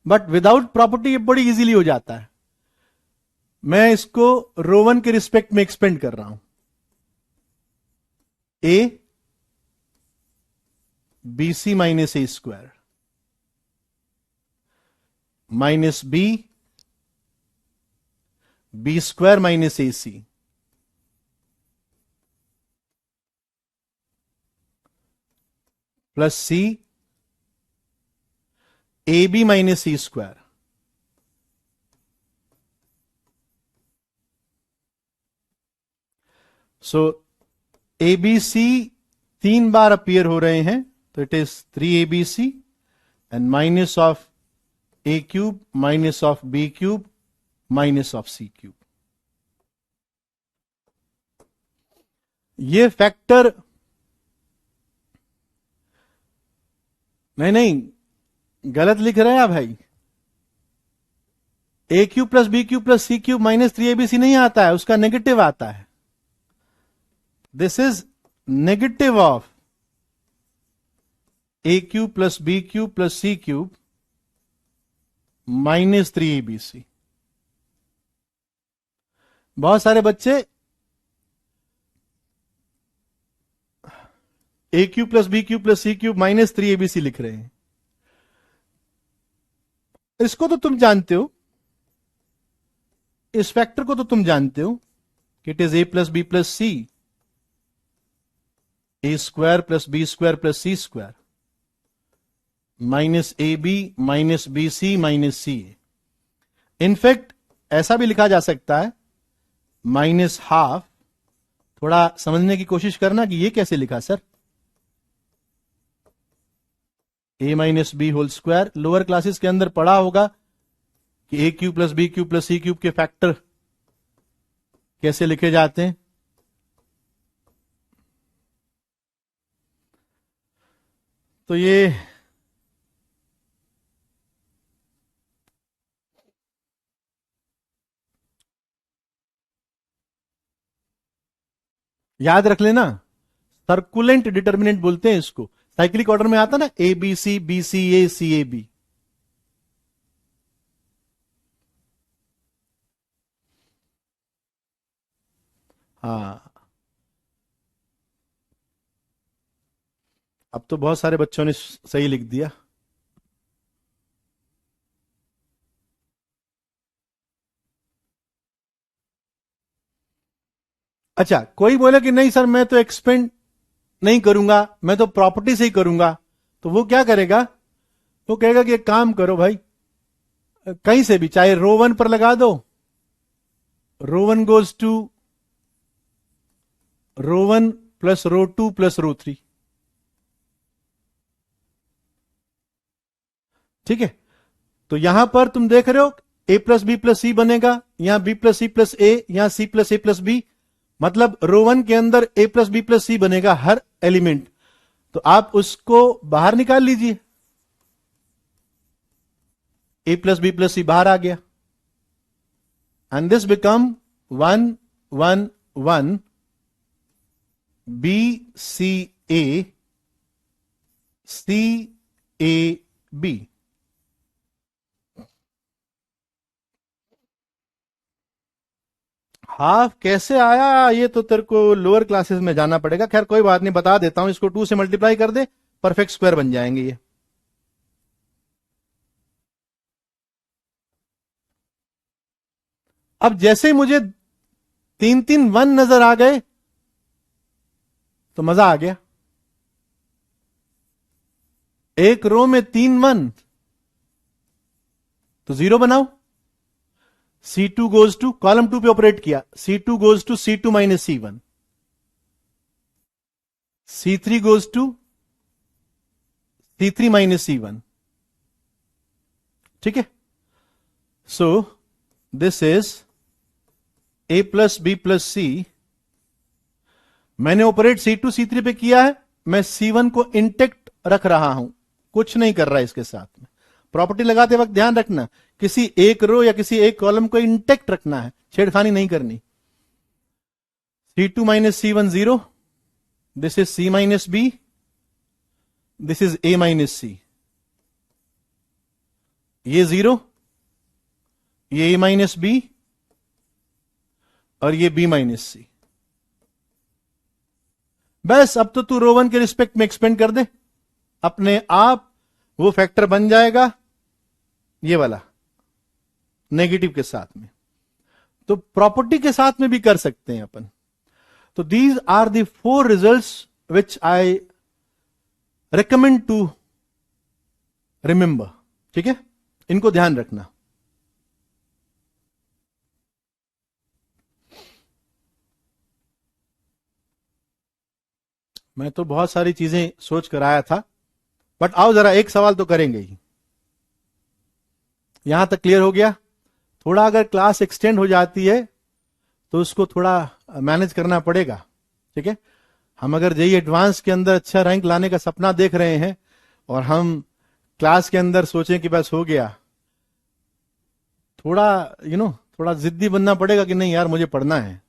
बट विदाउट प्रॉपर्टी ये बड़ी इजीली हो जाता है. मैं इसको रो 1 के रिस्पेक्ट में एक्सपेंड कर रहा हूं. A b c minus a square minus b square minus a c plus c a b minus c square. So a b c 3 बार अपीयर हो रहे हैं, तो it is 3abc and minus of a cube minus of b cube minus of c cube. ये फैक्टर नहीं, गलत लिख रहे हैं भाई. A cube plus b cube plus c cube minus 3abc नहीं आता है, उसका नेगेटिव आता है. This is negative of a cube plus b cube plus c cube minus 3abc. बहुत सारे बच्चे a cube plus b cube plus c cube minus 3abc लिख रहे हैं. इसको तो तुम जानते हो, इस फैक्टर को तो तुम जानते हो कि it is a plus b plus c, a square plus b square plus c square minus a b minus b c minus c. In fact ऐसा भी लिखा जा सकता है माइनस हाफ. थोड़ा समझने की कोशिश करना कि ये कैसे लिखा sir. A minus b whole square, lower classes के अंदर पढ़ा होगा कि a cube plus b cube plus c cube के फैक्टर कैसे लिखे जाते हैं? तो ये याद रख लेना, सर्कुलेंट डिटर्मिनेंट बोलते हैं इसको। साइक्लिक ऑर्डर में आता ना, ABCBCACAB। हाँ, अब तो बहुत सारे बच्चों ने सही लिख दिया। अच्छा, कोई बोले कि नहीं सर मैं तो एक्सपेंड नहीं करूंगा, मैं तो प्रॉपर्टी से ही करूंगा, तो वो क्या करेगा? वो कहेगा कि एक काम करो भाई, कहीं से भी, चाहे रो वन पर लगा दो, row one goes to row one plus row two plus row three. ठीक है, तो यहां पर तुम देख रहे हो a plus b plus c बनेगा, यहां b plus c plus a, यहां c plus a plus b, मतलब रो वन के अंदर a plus b plus c बनेगा हर एलिमेंट। तो आप उसको बाहर निकाल लीजिए, a plus b plus c बाहर आ गया, and this become 1 1 1 BCACAB। Half कैसे आया ये तो तेरे को लोअर क्लासेस में जाना पड़ेगा। खैर कोई बात नहीं, बता देता हूं, इसको 2 से मल्टीप्लाई कर दे, परफेक्ट स्क्वायर बन जाएंगे ये। अब जैसे ही मुझे 3 3 1 नजर आ गए तो मजा आ गया। एक रो में 3 1, तो 0 बनाओ। C2 गोज टू, कॉलम 2 पे ऑपरेट किया, C2 goes to C2 minus C1, C3 goes to C3 minus C1। ठीक है, so this is A plus b plus c. मैंने ऑपरेट C2 C3 पे किया है, मैं C1 को इंटेक्ट रख रहा हूं, कुछ नहीं कर रहा इसके साथ में। प्रॉपर्टी लगाते वक्त ध्यान रखना, किसी एक रो या किसी एक कॉलम को इंटेक्ट रखना है, छेड़खानी नहीं करनी। C2 minus C1 0, this is C minus b, this is A minus c. ये 0, ये A माइनस बी, और ये B माइनस सी। बस अब तो तू रो वन के रिस्पेक्ट में एक्सपेंड कर दे, अपने आप वो फैक्टर बन जाएगा, ये वाला नेगेटिव के साथ में। तो प्रॉपर्टी के साथ में भी कर सकते हैं अपन। तो these are the 4 results which I recommend to remember. ठीक है, इनको ध्यान रखना। मैं तो बहुत सारी चीजें सोच कर आया था, बट आओ जरा एक सवाल तो करेंगे ही। यहां तक क्लियर हो गया? थोड़ा अगर क्लास एक्सटेंड हो जाती है तो उसको थोड़ा मैनेज करना पड़ेगा। ठीक है, हम अगर जेई एडवांस के अंदर अच्छा रैंक लाने का सपना देख रहे हैं और हम क्लास के अंदर सोचें कि बस हो गया, थोड़ा थोड़ा जिद्दी बनना पड़ेगा कि नहीं यार मुझे पढ़ना है।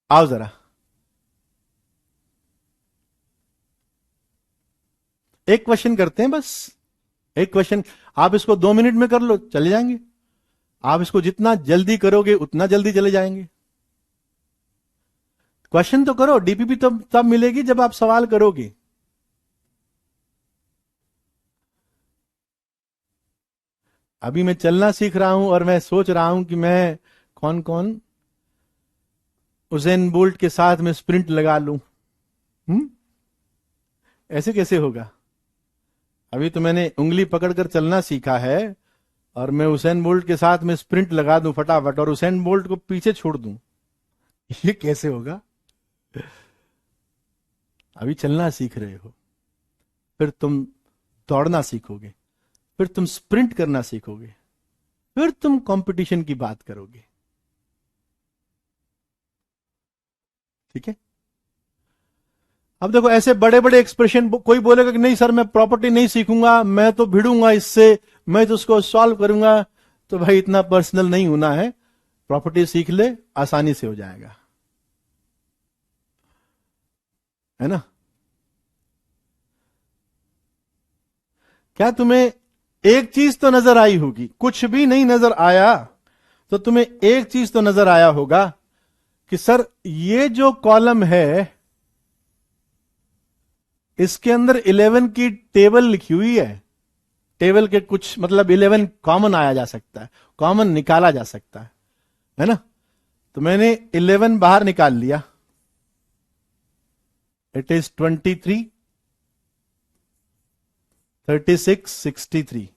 आओ जरा एक क्वेश्चन करते हैं, बस एक क्वेश्चन। आप इसको 2 मिनट में कर लो, चले जाएंगे। आप इसको जितना जल्दी करोगे उतना जल्दी चले जाएंगे। क्वेश्चन तो करो, डीपीपी तब मिलेगी जब आप सवाल करोगे। अभी मैं चलना सीख रहा हूं और मैं सोच रहा हूं कि मैं कौन कौन उसेन बोल्ट के साथ में स्प्रिंट लगा लूं। ऐसे कैसे होगा? अभी तो मैंने उंगली पकड़कर चलना सीखा है और मैं उसेन बोल्ट के साथ में स्प्रिंट लगा दूं फटाफट और उसेन बोल्ट को पीछे छोड़ दूं, ये कैसे होगा? अभी चलना सीख रहे हो, फिर तुम दौड़ना सीखोगे, फिर तुम स्प्रिंट करना सीखोगे, फिर तुम कंपटीशन की बात करोगे। ठीक है। अब देखो ऐसे बड़े बड़े एक्सप्रेशन, कोई बोलेगा कि नहीं सर मैं प्रॉपर्टी नहीं सीखूंगा, मैं तो भिड़ूंगा इससे, मैं तो उसको सॉल्व करूंगा। तो भाई इतना पर्सनल नहीं होना है, प्रॉपर्टी सीख ले, आसानी से हो जाएगा, है ना। क्या तुम्हें एक चीज तो नजर आई होगी, कुछ भी नहीं नजर आया तो तुम्हें एक चीज तो नजर आया होगा कि सर ये जो कॉलम है इसके अंदर 11 की टेबल लिखी हुई है। टेबल के कुछ मतलब 11 कॉमन आया जा सकता है, कॉमन निकाला जा सकता है ना। तो मैंने 11 बाहर निकाल लिया, इट इज 23, 36, 63,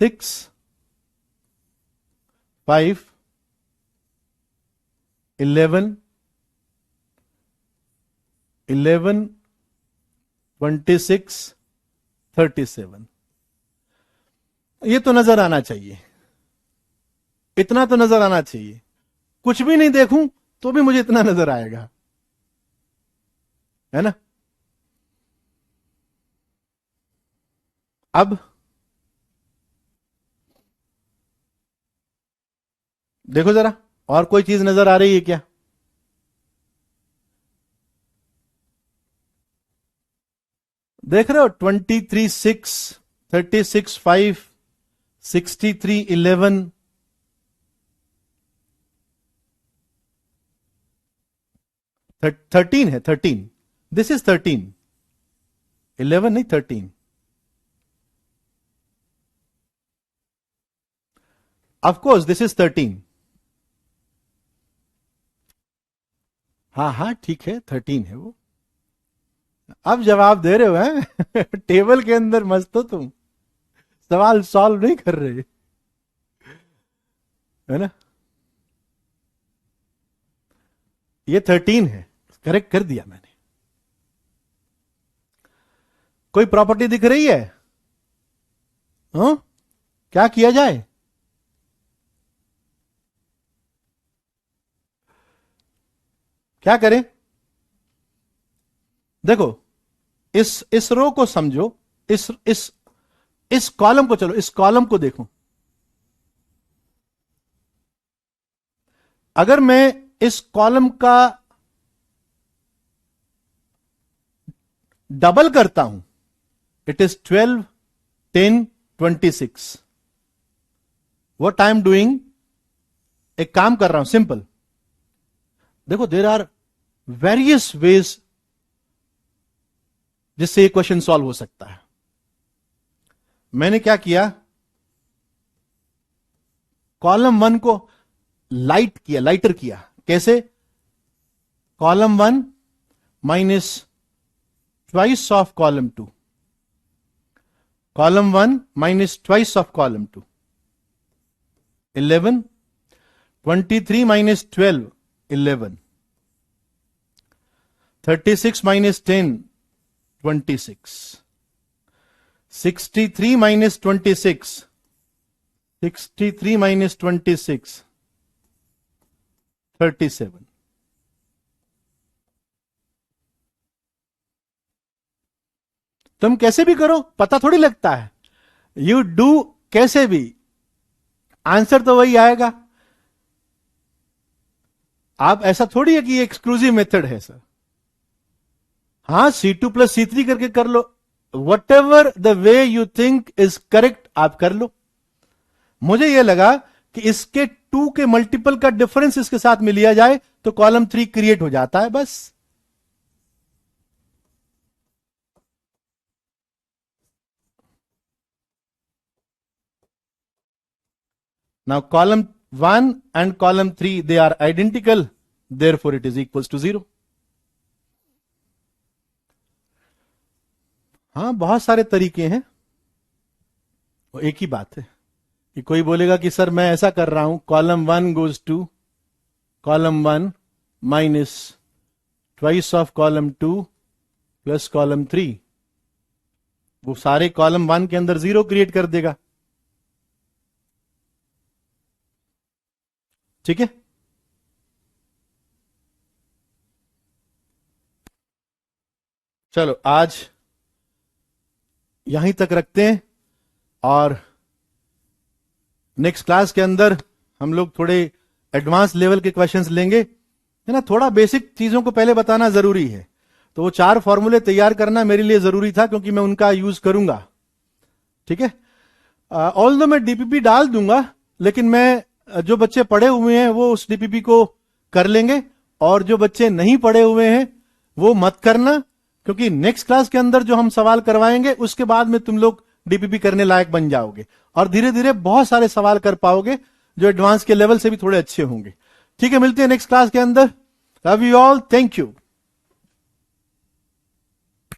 6, 5, 11, 11, 26, 37। ये तो नजर आना चाहिए, इतना तो नजर आना चाहिए। कुछ भी नहीं देखूं तो भी मुझे इतना नजर आएगा, है ना। अब देखो जरा, और कोई चीज नजर आ रही है क्या? देख रहे हो, 23, 6, 36, 5, 63, 11, 13 है, 13, दिस इज 13, 11 नहीं 13। Of course this is 13। हाँ हाँ ठीक है, 13 है वो। अब जवाब दे रहे हो हैं टेबल के अंदर मस्त हो तुम, सवाल सॉल्व नहीं कर रहे, है ना। ये 13 है, करेक्ट कर दिया मैंने। कोई प्रॉपर्टी दिख रही है? हाँ, क्या किया जाए? क्या करें? देखो, इस रो को समझो, इस कॉलम को, चलो इस कॉलम को देखो। अगर मैं इस कॉलम का डबल करता हूं, it is 12, 10, 26। What I am doing, एक काम कर रहा हूं सिंपल। देखो देर आर वेरियस वेज जिससे ये क्वेश्चन सॉल्व हो सकता है। मैंने क्या किया, कॉलम 1 को लाइटर किया। कैसे? Column 1 minus twice of column 2, column 1 minus twice of column 2, 11, 23 minus 12, 11, 36 minus 10, 26, 63 minus 26, 63 minus 26, 37। तुम कैसे भी करो, पता थोड़ी लगता है, यू डू कैसे भी, आंसर तो वही आएगा। आप ऐसा थोड़ी है कि ये एक्सक्लूसिव मेथड है सर। हाँ, C2 प्लस C3 करके कर लो, whatever the way you think is correct आप कर लो। मुझे यह लगा कि इसके 2 के मल्टीपल का डिफरेंस इसके साथ में लिया जाए तो कॉलम 3 क्रिएट हो जाता है, बस। Now column 1 and column 3 they are identical, therefore it is equals to 0। हाँ, बहुत सारे तरीके हैं, वो एक ही बात है कि कोई बोलेगा कि सर मैं ऐसा कर रहा हूं, column 1 goes to column 1 minus twice of column 2 plus column 3, वो सारे कॉलम 1 के अंदर 0 क्रिएट कर देगा। ठीक है, चलो आज यहीं तक रखते हैं और नेक्स्ट क्लास के अंदर हम लोग थोड़े एडवांस लेवल के क्वेश्चंस लेंगे, है ना। थोड़ा बेसिक चीजों को पहले बताना जरूरी है, तो वो 4 फॉर्मूले तैयार करना मेरे लिए जरूरी था क्योंकि मैं उनका यूज करूंगा। ठीक है, ऑल दो मैं डीपीपी डाल दूंगा, लेकिन मैं जो बच्चे पढ़े हुए हैं वो उस डीपीपी को कर लेंगे, और जो बच्चे नहीं पढ़े हुए हैं वो मत करना, क्योंकि नेक्स्ट क्लास के अंदर जो हम सवाल करवाएंगे उसके बाद में तुम लोग डीपीपी करने लायक बन जाओगे और धीरे धीरे बहुत सारे सवाल कर पाओगे जो एडवांस के लेवल से भी थोड़े अच्छे होंगे। ठीक है, मिलते हैं नेक्स्ट क्लास के अंदर। Love you all, thank you.